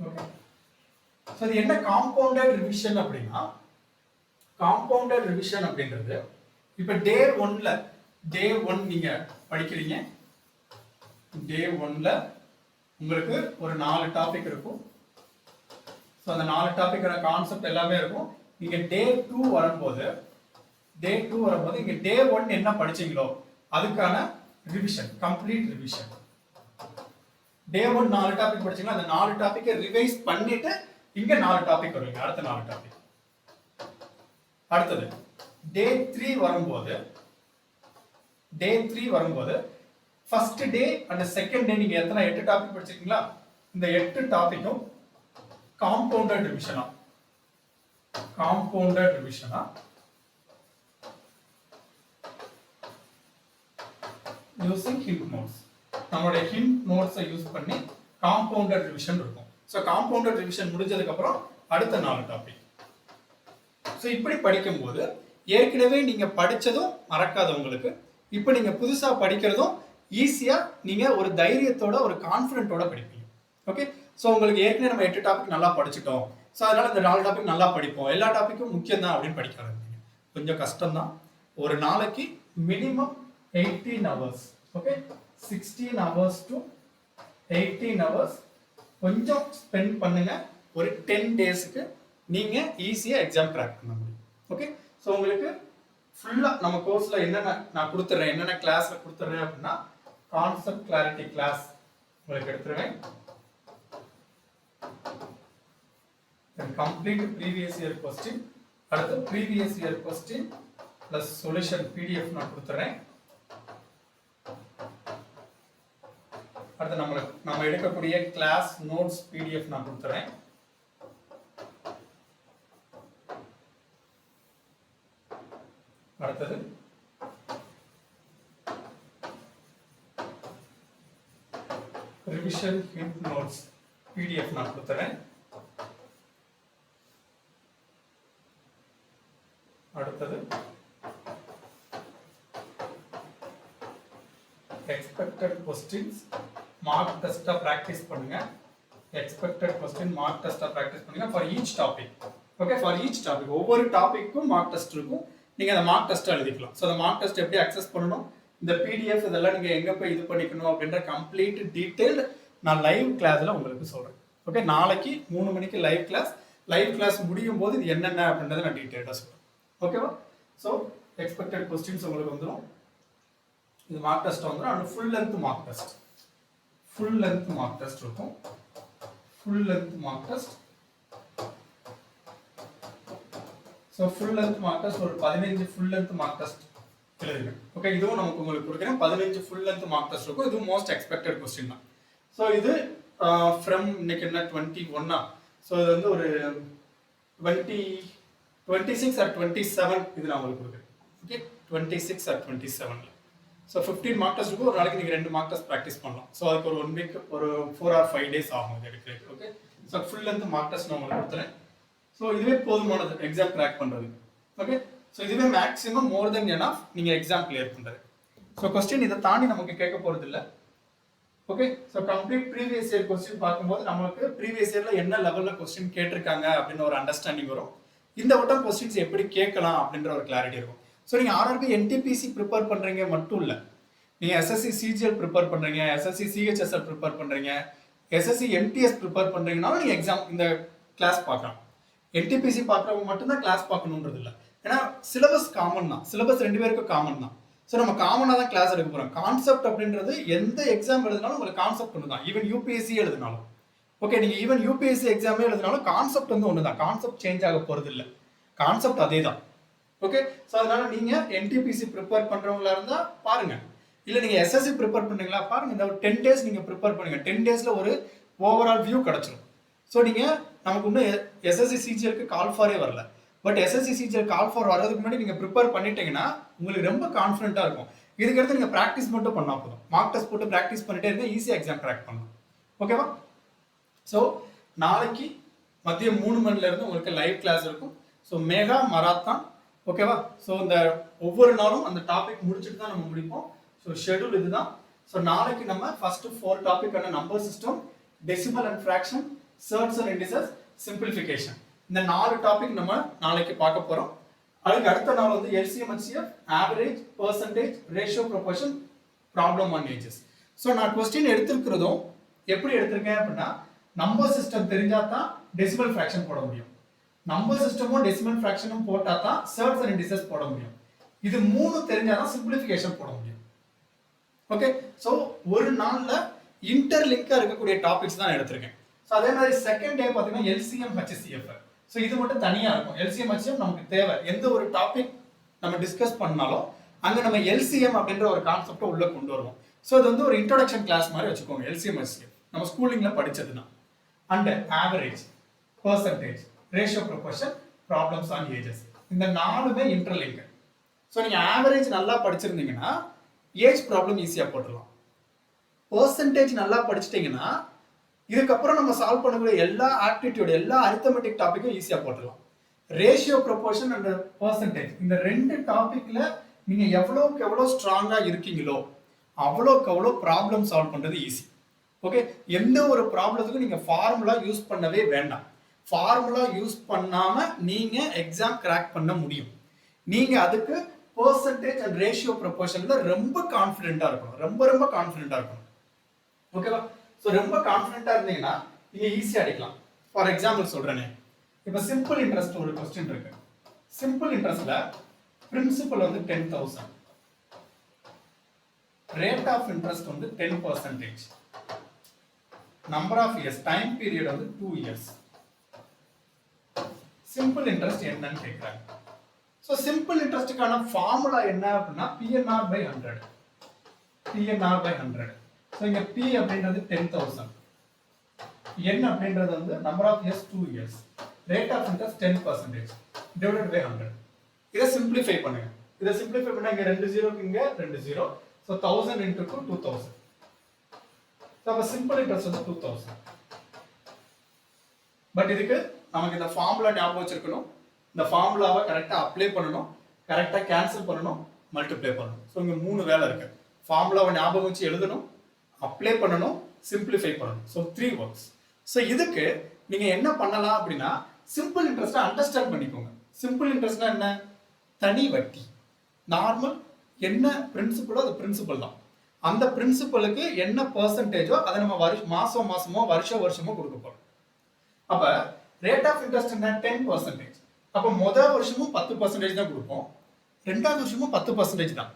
ஓகே, ஸோ இது என்ன காம்பவுண்டட் ரிவிஷன் அப்படின்னா, காம்பவுண்டட் ரிவிஷன் அப்படின்றது இப்போ டே 1 நீங்க படிக்கிறீங்க. டே 1ல உங்களுக்கு ஒரு 4 டாபிக் இருக்கும். ஸோ அந்த 4 டாபிக்கான கான்செப்ட் எல்லாமே இருக்கும். நீங்க டே 2 வரும்போது இங்க டே 1 என்ன படிச்சீங்களோ அதுக்கான ரிவிஷன், கம்ப்ளீட் ரிவிஷன். டே 1 4 டாபிக் படிச்சீங்களா, அந்த 4 டாபிக்கை ரிவைஸ் பண்ணிட்டு இங்க 4 டாபிக் வருவீங்க, அடுத்த 4 டாபிக். அடுத்தது டே 3 வரும்போது first day and second day நீங்க எத்தனை 8 டாபிக் படிச்சிருக்கீங்களா, இந்த 8 டாபிக்கும் காம்பவுண்டட் ரிவிஷனா யூசிங் ஹிண்ட் நோட்ஸ். நம்மளுடைய ஹிண்ட் நோட்ஸை யூஸ் பண்ணி காம்பவுண்டட் ரிவிஷன் இருக்கும். ஸோ காம்பவுண்டட் ரிவிஷன் முடிஞ்சதுக்கு அப்புறம் அடுத்த 4 டாபிக். ஸோ இப்படி படிக்கும்போது ஏற்கனவே நீங்க படிச்சதும் மறக்காது உங்களுக்கு, இப்போ நீங்க புதுசா படிக்கிறதும் ஈஸியா நீங்க ஒரு தைரியத்தோட ஒரு கான்ஃபிடென்ட்டோட படிப்பீங்க. ஓகே, ஸோ உங்களுக்கு ஏற்கனவே நம்ம 8 டாபிக் நல்லா படிச்சுட்டோம், ஸோ அதனால இந்த 4 டாபிக் நல்லா படிப்போம், எல்லா டாபிக்கும் முக்கியம் தான் அப்படின்னு படிக்க ஆரம்பிப்பீங்க. கொஞ்சம் கஷ்டம் தான். ஒரு நாளைக்கு minimum 18 hours. Okay, 16 hours to 18 hours கொஞ்சம் ஸ்பெண்ட் பண்ணுங்க. ஒரு 10 டேஸ்க்கு நீங்க ஈஸியா எக்ஸாம் கிராக் பண்ண முடியும். ஓகே, ஸோ உங்களுக்கு ஃபுல்லா நம்ம கோர்ஸ்ல என்னென்ன நான் கொடுத்துறேன், என்னென்ன கிளாஸ்ல கொடுத்துறேன் அப்படின்னா, கான்செப்ட் கிளாரிட்டி கிளாஸ் உங்களுக்கு எடுத்துருவேன். கம்ப்ளீட் ப்ரீவியஸ் இயர் கொஸ்டின், அடுத்து previous year question plus solution PDF நான் கொடுத்துறேன். அடுத்து நம்ம எடுக்கக்கூடிய கிளாஸ் நோட்ஸ் PDF நான் கொடுத்துறேன். அடுத்தது ரிவிஷன் ஹிண்ட் நோட்ஸ் PDF நான் கொடுத்துறேன். அடுத்தது எக்ஸ்பெக்டட் கொஸ்டின்ஸ் மார்க் டெஸ்டா பிராக்டிஸ் பண்ணுங்க. எக்ஸ்பெக்டட் கொஸ்டின் மார்க் டெஸ்டா பிராக்டிஸ் பண்ணுங்க for each topic. Okay, for each topic ஒவ்வொரு டாபிக்கும் மார்க் டெஸ்ட் இருக்கும். நீங்க அந்த மார்க் டெஸ்ட் எழுதிக்கலாம். ஸோ அந்த மார்க் டெஸ்ட் எப்படி அக்சஸ் பண்ணணும், இந்த PDF இதெல்லாம் நீங்க எங்க போய் இது பண்ணிக்கணும் அப்படின்ற கம்ப்ளீட் டீடைல் நான் லைவ் கிளாஸ்ல உங்களுக்கு சொல்றேன். ஓகே, நாளைக்கு 3 மணிக்கு லைவ் கிளாஸ் முடியும் போது இது என்னென்ன அப்படின்றத நான் டீடைலா சொல்றேன். ஓகேவா? ஸோ எக்ஸ்பெக்டட் கொஸ்டின்ஸ் உங்களுக்கு வந்துடும். இது மார்க் டெஸ்ட் வந்துடும். And full length mark test இருக்கும். Full length mark test. So full length mark test ஒரு 15 ஃபுல் லென்த் மார்க் டெஸ்ட் எழுதுங்க. ஓகே, இதுவும் நமக்கு உங்களுக்கு கொடுக்குறேன். 15 ஃபுல் லென்த் மார்க் டெஸ்ட் இருக்கும். இது மோஸ்ட் எக்ஸ்பெக்டட் கொஸ்டின் தான். ஸோ இது ஃப்ரம் இன்னைக்கு என்ன 21. ஸோ இது வந்து ஒரு 26 or 27 இது நான் உங்களுக்கு கொடுக்குறேன். Okay, 26 or 27. So 15 mark test இருக்கும். ஒரு நாளைக்கு நீங்கள் 2 மார்க் டெஸ்ட் ப்ராக்டிஸ் பண்ணலாம். ஸோ அதுக்கு ஒரு 1 வீக் ஒரு 4 or 5 days ஆகும் இது எடுக்கிறதுக்கு. Okay, so full length mark test நான் உங்களுக்கு கொடுத்துறேன். ஸோ இதுவே போதுமானது எக்ஸாம் கிராக் பண்ணுறது. ஓகே, ஸோ இதுவே மேக்ஸிமம் மோர் தென் எனஃப் நீங்கள் எக்ஸாம் கிளியர் பண்ணுறது. ஸோ கொஸ்டின் இதை தாண்டி நமக்கு கேட்க போகிறது இல்லை. Okay, so complete previous year question பார்க்கும்போது நம்மளுக்கு ப்ரீவியஸ் இயரில் என்ன லெவலில் கொஸ்டின் கேட்டிருக்காங்க அப்படின்னு ஒரு அண்டர்ஸ்டாண்டிங் வரும். இந்த வட்டம் கொஸ்டின்ஸ் எப்படி கேட்கலாம் அப்படின்ற ஒரு கிளாரிட்டி இருக்கும். ஸோ நீங்கள் ஆர்ஆர்பி என்டிபிசி ப்ரிப்பேர் பண்ணுறீங்க மட்டும் இல்லை, நீங்கள் எஸ்எஸ்சி சிஜிஎல் ப்ரிப்பேர் பண்ணுறீங்க, எஸ்எஸ்சி சிஹெச்எஸ்எல் ப்ரிப்பேர் பண்ணுறீங்க, எஸ்எஸ்சி எம்டிஎஸ் ப்ரிப்பேர் பண்ணுறீங்கனாலும் நீங்கள் எக்ஸாம் இந்த கிளாஸ் பார்க்கலாம். என்டிபிசி பார்க்குறவங்க மட்டும்தான் கிளாஸ் பார்க்கணுன்றது இல்லை. ஏன்னா சிலபஸ் காமன் தான், சிலபஸ் 2 பேருக்கும் காமன் தான். ஸோ நம்ம காமனாக தான் கிளாஸ் எடுக்க போகிறோம். கான்செப்ட் அப்படின்றது எந்த எக்ஸாம் எழுதினாலும் உங்களுக்கு கான்செப்ட் ஒன்று தான். ஈவன் யூபிஎஸ்சி எழுதினாலும் ஓகே, நீங்கள் ஈவன் யூபிஎஸ்சி எக்ஸாமே எழுதினாலும் கான்செப்ட் வந்து ஒன்று தான். கான்செப்ட் சேஞ்ச் ஆக போகிறது இல்லை, கான்செப்ட் அதே தான். ஓகே, ஸோ அதனால நீங்கள் என்டிபிசி ப்ரிப்பேர் பண்ணுறவங்களா இருந்தால் பாருங்கள், இல்லை நீங்கள் எஸ்எஸ்சி ப்ரிப்பேர் பண்ணுறீங்களா பாருங்கள். இந்த ஒரு 10 days நீங்கள் ப்ரிப்பேர் பண்ணுங்கள். 10 daysல ஒரு ஓவரால் வியூ கிடச்சிரும். ஸோ நீங்கள் நமக்கு இன்னும் எஸ்எஸ்சி சிஜிஎலுக்கு கால் ஃபாரே வரல, but SSC CGL call for வர்றதுக்கு முன்னாடி நீங்கள் ப்ரிப்பேர் பண்ணிட்டீங்கன்னா உங்களுக்கு ரொம்ப கான்ஃபிடென்ட்டாக இருக்கும். இதுக்கடுத்து நீங்கள் ப்ராக்டிஸ் மட்டும் பண்ணால் போதும். மார்க் டெஸ்ட் போட்டு ப்ராக்டிஸ் பண்ணிட்டே இருந்தால் ஈஸியாக எக்ஸாம் கிராக் பண்ணலாம். ஓகேவா? ஸோ நாளைக்கு மதியம் 3 மணிலேருந்து உங்களுக்கு லைவ் கிளாஸ் இருக்கும். So mega marathon. ஓகேவா? ஸோ இந்த ஒவ்வொரு நாளும் அந்த டாபிக் முடிச்சுட்டு தான் நம்ம முடிப்போம். ஸோ ஷெடியூல் இதுதான். ஸோ நாளைக்கு நம்ம ஃபர்ஸ்ட் 4 டாபிக்கான number system, decimal and fraction, surds and indices, simplification, இந்த 4 டாபிக் நம்ம நாளைக்கு பார்க்க போறோம். அதுக்கு அடுத்த நாள் வந்து LCM HCF, average, percentage, ratio proportion, problem on ages. So நான் கொஸ்டின் எடுத்திருக்கிறதும் எப்படி எடுத்திருக்கேன் அப்படின்னா, நம்பர் சிஸ்டம் தெரிஞ்சா தான் டெசிமல் ஃப்ராக்ஷன் போட முடியும், நம்பர் சிஸ்டமும் டெசிமல் ஃப்ராக்ஷனும் போட்டா தான் சர்ட்ஸ் அண்ட் இண்டிசஸ் போட முடியும். இது 3 தெரிஞ்சாதான் சிம்பிளிஃபிகேஷன் போட முடியும். ஓகே, ஸோ ஒரு நாள்ல இன்டர்லிங்கா இருக்கக்கூடிய டாபிக்ஸ் தான் எடுத்திருக்கேன். ஸோ அதே மாதிரி செகண்ட் டே பார்த்தீங்கன்னா எல்சிஎம் ஹெச்சிஎஃப். ஸோ இது மட்டும் தனியாக இருக்கும். எல்சிஎம் ஹெச்சிஎம் நமக்கு தேவை. எந்த ஒரு டாபிக் நம்ம டிஸ்கஸ் பண்ணாலும் அங்கே நம்ம எல்சிஎம் அப்படின்ற ஒரு கான்செப்டை உள்ள கொண்டு வருவோம். ஸோ இது வந்து ஒரு இன்ட்ரோடக்ஷன் கிளாஸ் மாதிரி வச்சுக்கோங்க. எல்சிஎம் ஹெச்சிஎம் நம்ம ஸ்கூலிங்ல படிச்சதுன்னா. And average, percentage, ratio proportion, problems on ages, இந்த 4மே இன்டர்லிங்க். ஸோ நீங்க ஆவரேஜ் நல்லா படிச்சிருந்தீங்கன்னா ஏஜ் ப்ராப்ளம் ஈஸியாக போட்டுடலாம். பெர்சன்டேஜ் நல்லா படிச்சிட்டிங்கன்னா இதுக்கப்புறம் நம்ம சால்வ் பண்ணக்கூடிய எல்லா ஆப்டிடியூட், எல்லா அரித்தமெட்டிக் டாபிக்கும் ஈஸியாக போட்டுடலாம். ரேஷியோ ப்ரொபோர்ஷன் அண்ட் பெர்சன்டேஜ், இந்த 2 டாபிக்ல நீங்க எவ்வளோக்கு எவ்வளோ ஸ்ட்ராங்கா இருக்கீங்களோ அவ்வளோக்கு அவ்வளோ ப்ராப்ளம் சால்வ் பண்றது ஈஸி. ஓகே, எந்த ஒரு ப்ராப்ளத்துக்கும் நீங்க ஃபார்முலா யூஸ் பண்ணவே வேண்டாம். ஃபார்முலா யூஸ் பண்ணாம நீங்க எக்ஸாம் கிராக் பண்ண முடியும். நீங்க அதுக்கு பெர்சன்டேஜ் அண்ட் ரேஷியோ ப்ரொபோர்ஷன்ல ரொம்ப கான்ஃபிடென்ட்டா இருக்கணும், ரொம்ப ரொம்ப கான்ஃபிடென்ட்டா இருக்கணும். ஓகேவா? ஸோ ரொம்ப கான்ஃபிடென்ட்டா இருந்தீங்கன்னா நீங்க ஈஸியா அடிக்கலாம். ஃபார் எக்ஸாம்பிள் சொல்றேனே, இப்போ சிம்பிள் இன்ட்ரெஸ்ட் ஒரு கொஸ்டின் இருக்கு. சிம்பிள் இன்ட்ரெஸ்ட்ல பிரின்சிபல் வந்து 10,000, ரேட் ஆஃப் இன்ட்ரெஸ்ட் வந்து 10%, number of years, time period வந்து 2 years. சிம்பிள் இன்ட்ரெஸ்ட் என்னன்னு கேட்குறாங்க. ஸோ சிம்பிள் இன்ட்ரெஸ்ட்டுக்கான ஃபார்முலா என்ன அப்படின்னா PNR by 100. PNR by 100. So இங்க பி அப்படின்றது 10,000, என் அப்படின்றது வந்து number of years 2 years, rate of interest 10% divided by 100. இதை சிம்பிளிஃபை பண்ணுங்க. இதை சிம்பிளிஃபை பண்ணா இங்க 2 ஜீரோக்கு இங்க 2 ஜீரோ. So 1000 into 2000. ஸோ அப்போ சிம்பிள் இன்ட்ரெஸ்ட் வந்து 2000. பட் இதுக்கு நமக்கு இந்த ஃபார்முலா ஞாபகம் வச்சிருக்கணும். இந்த ஃபார்முலாவை கரெக்டாக அப்ளை பண்ணணும், கரெக்டாக கேன்சல் பண்ணணும், மல்டிப்ளை பண்ணணும். ஸோ இங்கே 3 வேலை இருக்கு. ஃபார்முலாவை ஞாபகம் வச்சு எழுதணும், அப்ளை பண்ணணும், சிம்பிளிஃபை பண்ணணும். So 3 works. ஸோ இதுக்கு நீங்க என்ன பண்ணலாம் அப்படின்னா, சிம்பிள் இன்ட்ரெஸ்ட்டை அண்டர்ஸ்டாண்ட் பண்ணிக்கோங்க. சிம்பிள் இன்ட்ரெஸ்ட்னா என்ன? தனி வட்டி. நார்மல் என்ன பிரின்சிபலோ அது பிரின்சிபல் தான். அந்த பிரின்சிபலுக்கு என்ன பெர்சன்டேஜோ அதை நம்ம மாசம் மாசமோ வருஷமோ கொடுக்க போறோம். அப்ப ரேட் ஆஃப் இன்ட்ரெஸ்ட் என்ன? 10%. அப்ப முதல் வருஷமும் 10% தான் கொடுப்போம், 2வது வருஷமும் 10% தான்.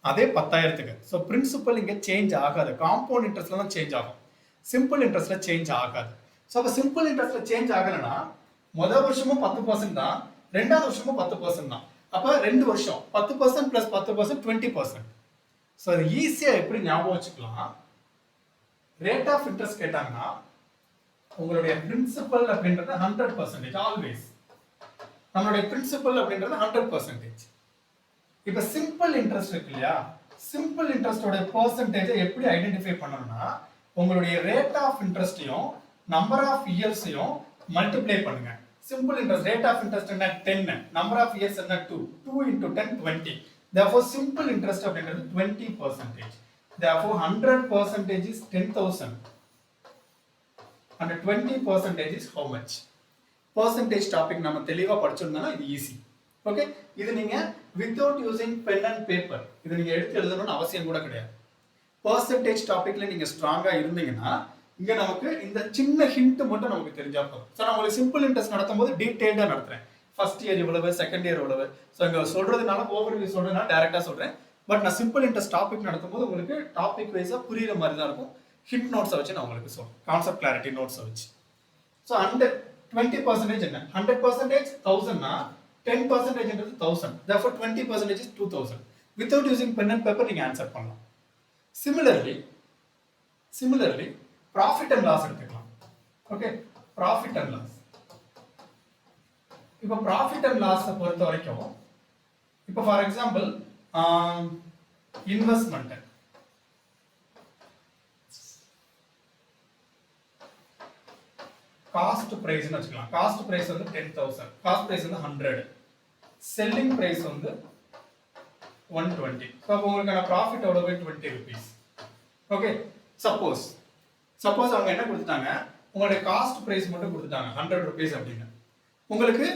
அதே 10,000க்கு. ஸோ பிரின்சிபல் இங்கே சேஞ்ச் ஆகாது. காம்பவுண்ட் இன்ட்ரெஸ்ட்ல தான் சேஞ்ச் ஆகும், சிம்பிள் இன்ட்ரெஸ்ட்ல சேஞ்ச் ஆகாது. ஸோ அப்போ சிம்பிள் இன்ட்ரெஸ்ட்ல சேஞ்ச் ஆகலைன்னா முதல் வருஷமும் 10% தான், 2வது வருஷமும் 10% தான். அப்போ 2 வருஷம் 10% + 10% 20%. ஸோ அது ஈஸியாக எப்படி ஞாபகம் வச்சுக்கலாம்? ரேட் ஆஃப் இன்ட்ரெஸ்ட் கேட்டாங்கன்னா உங்களுடைய பிரின்சிபல் அப்படின்றது 100% ஆல்வேஸ். நம்மளுடைய பிரின்சிபல் அப்படின்றது 100%. இப்ப சிம்பிள் இன்ட்ரெஸ்ட் இருக்கு இல்லையா, சிம்பிள் இன்ட்ரெஸ்டோட பெர்சன்டேஜை எப்படி ஐடென்டிஃபை பண்ணணும்னா, உங்களுடைய ரேட் ஆஃப் இன்ட்ரெஸ்டையும் நம்பர் ஆஃப் இயர்ஸையும் மல்டிப்ளை பண்ணுங்க. Simple interest, rate of interest என்ன 10, number of years என்ன 2, 2 into 10, 20. Therefore, simple interest அப்படிங்கிறது 20%. Therefore, 100% is 10,000. And 20% is how much? Percentage topic நம்ம தெளிவா படிச்சிருந்தோம்னா இது ஈஸி. ஓகே, இது நீங்க without using pen and paper இது நீங்க எடுத்து எழுதணும்னு அவசியம் கூட கிடையாது. Percentage topicல நீங்க ஸ்ட்ராங்கா இருந்தீங்கன்னா இங்க நமக்கு இந்த சின்ன ஹிண்ட் மட்டும் நமக்கு தெரிஞ்சா போதும். சோ நான் உங்களுக்கு சிம்பிள் இன்ட்ரெஸ்ட் நடத்தும்போது டீடைலா நடத்துறேன். ஃபர்ஸ்ட் இயர் இவ்வளவு, செகண்ட் இயர் இவ்வளவு. சோ இங்க சொல்றதுனால ஓவர்வியூ சொல்றதுனால டைரக்டா சொல்றேன். பட் நான் சிம்பிள் இன்ட்ரெஸ்ட் டாபிக் நடத்தும்போது உங்களுக்கு டாபிக் வைஸா புரியுற மாதிரி தான் இருக்கும். ஹிண்ட் நோட்ஸ் வச்சு நான் உங்களுக்கு சொல்றேன். கான்செப்ட் கிளாரிட்டி நோட்ஸ் வச்சு. சோ 20% என்ன? 100% 1000 னா 10% என்றது 1000. Therefore 20% is 2000. Without using pen and paper நீங்க ஆன்சர் பண்ணலாம். Similarly, profit and loss எடுத்துக்கலாம். Okay, profit and loss. இப்போ profit and loss பொறுத்த வரைக்கும் இப்போ for example investment cost price வச்சுக்கலாம். காஸ்ட் பிரைஸ் வந்து 10,000, காஸ்ட் பிரைஸ் வந்து 100, செல்லிங் பிரைஸ் வந்து 120. ஸோ அப்போ உங்களுக்கான ப்ராஃபிட் எவ்வளவு? 20 rupees. ஓகே, சப்போஸ் அவங்க என்ன கொடுத்துட்டாங்க, உங்களுடைய காஸ்ட் பிரைஸ் மட்டும் கொடுத்துட்டாங்க 100 rupees அப்படின்னு, உங்களுக்கு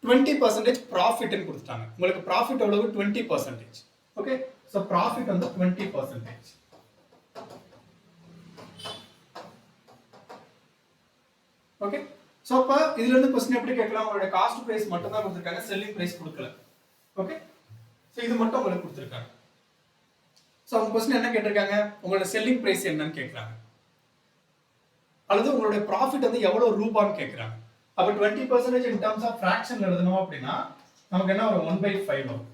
20% ப்ராஃபிட்னு கொடுத்துட்டாங்க. உங்களுக்கு ப்ராஃபிட் எவ்வளவு? 20%. ஓகே, ஸோ ப்ராஃபிட் வந்து 20%. ஓகே, சோ அப்ப இதுல இருந்து क्वेश्चन எப்படி கேட்கலாம்? உங்களுடைய காஸ்ட் பிரைஸ் மட்டும் தான் கொடுத்திருக்காங்க, செல்லிங் பிரைஸ் கொடுக்கல. ஓகே, சோ இது மட்டும் உங்களுக்கு கொடுத்திருக்காங்க. சோ அவங்க क्वेश्चन என்ன கேட்டிருக்காங்க? உங்களுடைய செல்லிங் பிரைஸ் என்னன்னு கேக்குறாங்க, அல்லது உங்களுடைய ப்ராஃபிட் வந்து எவ்வளவு ரூபான்னு கேக்குறாங்க. அப்ப 20% in terms of fraction எழுதணும் அப்படினா நமக்கு என்ன வரும்? 1/5 வரும்.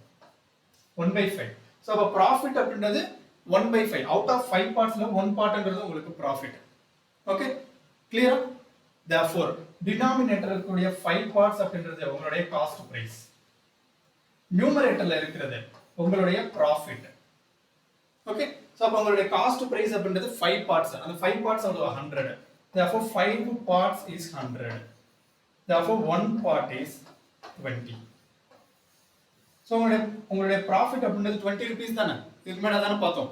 1/5. சோ அப்ப ப்ராஃபிட் அப்படின்றது 1/5. அவுட் ஆஃப் 5 பார்ட்ஸ்ல 1 பார்ட்ங்கிறது உங்களுக்கு ப்ராஃபிட். ஓகே, கிளியரா? Therefore, denominator இருக்கக்கூடிய 5 parts அப்படின்றது உங்களுடைய காஸ்ட் பிரைஸ், நியூமரேட்டர்ல இருக்கிறது உங்களுடைய ப்ராஃபிட். ஓகே, சோ அப்ப உங்களுடைய காஸ்ட் பிரைஸ் அப்படின்றது 5 parts. அந்த 5 parts எவ்வளவு? 100. Therefore 5 parts is 100. Therefore 1 part is 20. So உங்களுடைய ப்ராஃபிட் அப்படின்றது 20 rupees தானே? இதுக்கு மேல தானே பார்த்தோம்.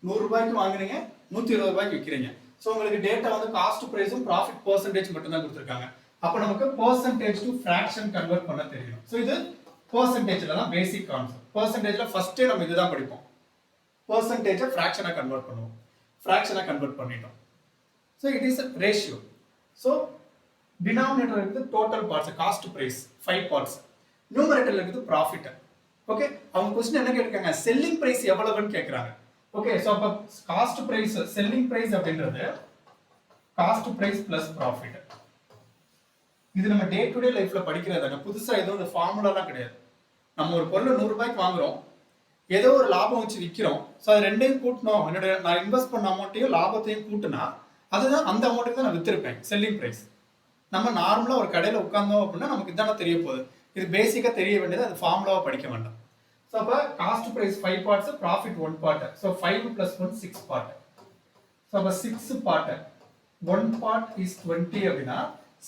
100 ரூபாய்க்கு வாங்குறீங்க, 120 ரூபாய்க்கு விக்கிறீங்க. சோ உங்களுக்கு டேட்டா வந்து காஸ்ட் பிரைஸும் ப்ராஃபிட் பெர்சன்டேஜ் மட்டும் தான் கொடுத்திருக்காங்க. அப்ப நமக்கு பெர்சன்டேஜ் டு ஃபிராக்ஷன் கன்வர்ட் பண்ண தெரியணும். சோ இது பெர்சன்டேஜ்ல தான் பேசிக் கான்செப்ட். பெர்சன்டேஜ்ல ஃபர்ஸ்ட் நம்ம இதுதான் படிப்போம். பெர்சன்டேஜை ஃபிராக்ஷனா கன்வர்ட் பண்ணுவோம். ஃபிராக்ஷனா கன்வர்ட் பண்ணிட்டோம். So it is ratio. So denominator இருக்குது total parts, cost price 5 parts. நியூமரேட்டர்ல இருக்குது ப்ராஃபிட். ஓகே, அவங்க क्वेश्चन என்ன கேட்காங்க? செல்லிங் பிரைஸ் எவ்வளவுன்னு கேக்குறாங்க. ஓகே, சோ அப்ப காஸ்ட் பிரைஸ், செல்லிங் பிரைஸ் அப்படின்றது காஸ்ட் பிரைஸ் பிளஸ் ப்ராஃபிட். இது நம்ம டே டு டே லைஃப்ல படிக்கிறதாங்க, புதுசா எதுவும் இந்த ஃபார்முலாலாம் கிடையாது. நம்ம ஒரு பொருளை 100 ரூபாய்க்கு வாங்குறோம், ஏதோ ஒரு லாபம் வச்சு விற்கிறோம். ஸோ அது ரெண்டையும் கூட்டணும், நான் இன்வெஸ்ட் பண்ண அமௌண்ட்டையும் லாபத்தையும் கூட்டினா அதுதான் அந்த அமௌண்ட்டுக்கு தான் நான் வித்திருப்பேன் செல்லிங் பிரைஸ். நம்ம நார்மலா ஒரு கடையில உட்கார்ந்தோம் அப்படின்னா நமக்கு இதான தெரிய போகுது. இது பேசிக்கா தெரிய வேண்டியது, அது ஃபார்முலாவை படிக்க வேண்டாம். ஸோ அப்போ cost price 5 parts, profit 1 part. So 5 + 1 6 part. So அப்போ 6 பார்ட், 1 பார்ட் இஸ் 20 அப்படின்னா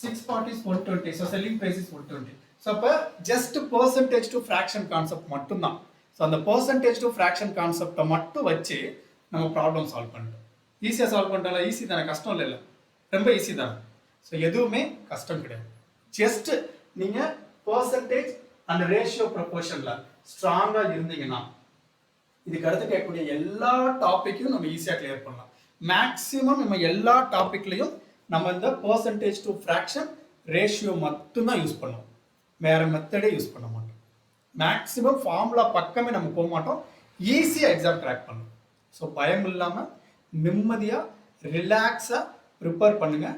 6 part is 120. So selling price is 120. So அப்போ just percentage to fraction concept மட்டும்தான். ஸோ அந்த பெர்சன்டேஜ் டு ஃபிராக்ஷன் கான்செப்டை மட்டும் வச்சு நம்ம ப்ராப்ளம் சால்வ் பண்ணிட்டோம். ஈஸியாக சால்வ் பண்ணிட்டால? ஈஸி தானே, கஷ்டம் இல்லை, ரொம்ப ஈஸி தானே. ஸோ எதுவுமே கஷ்டம் கிடையாது. ஜஸ்ட் நீங்க பெர்சன்டேஜ் அண்ட் ரேஷியோ ப்ரொபோர்ஷன்ல ஸ்ட்ராங்கா இருந்தீங்கன்னா இதுக்கு அடுத்து கேட்கக்கூடிய எல்லா டாபிக்கையும் நம்ம ஈஸியா கிளியர் பண்ணலாம். மேக்ஸிமம் நம்ம எல்லா டாபிக்லையும் நம்ம இந்த பெர்சன்டேஜ் டு ஃபிராக்ஷன் ரேஷியோ மட்டும்தான் யூஸ் பண்ணுவோம், வேற மெத்தடே யூஸ் பண்ண மாட்டோம். மேக்ஸிமம் ஃபார்முலா பக்கமே நம்ம போக மாட்டோம். ஈஸியா எக்ஸாம் கிராக் பண்ணும். ஸோ பயம் இல்லாம நிம்மதியா ரிலாக்ஸா ப்ரிப்பேர் பண்ணுங்க,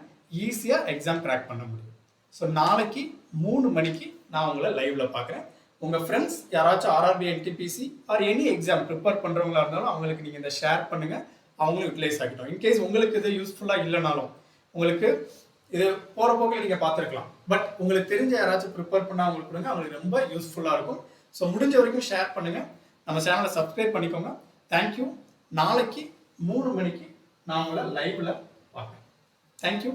ஈஸியா எக்ஸாம் கிராக் பண்ண முடியும். ஸோ நாளைக்கு 3 மணிக்கு நான் உங்களை லைவ்ல பார்க்குறேன். உங்கள் ஃப்ரெண்ட்ஸ் யாராச்சும் RRB, NTPC or any exam prepare பண்ணுறவங்களா இருந்தாலும் அவங்களுக்கு நீங்கள் இந்த ஷேர் பண்ணுங்கள், அவங்களும் யூட்டிலைஸ் ஆகிட்டோம். இன்கேஸ் உங்களுக்கு இது யூஸ்ஃபுல்லாக இல்லைனாலும் உங்களுக்கு இது போகிற போக்கில் நீங்கள் பார்த்துருக்கலாம், பட் உங்களுக்கு தெரிஞ்ச யாராச்சும் ப்ரிப்பேர் பண்ணால் அவங்களுக்கு கொடுங்க, அவங்களுக்கு ரொம்ப யூஸ்ஃபுல்லாக இருக்கும். ஸோ முடிஞ்ச வரைக்கும் ஷேர் பண்ணுங்கள், நம்ம சேனலை சப்ஸ்கிரைப் பண்ணிக்கோங்க. தேங்க்யூ. நாளைக்கு 3 மணிக்கு நான் உங்களை லைவ்ல பார்க்குறேன். தேங்க்யூ.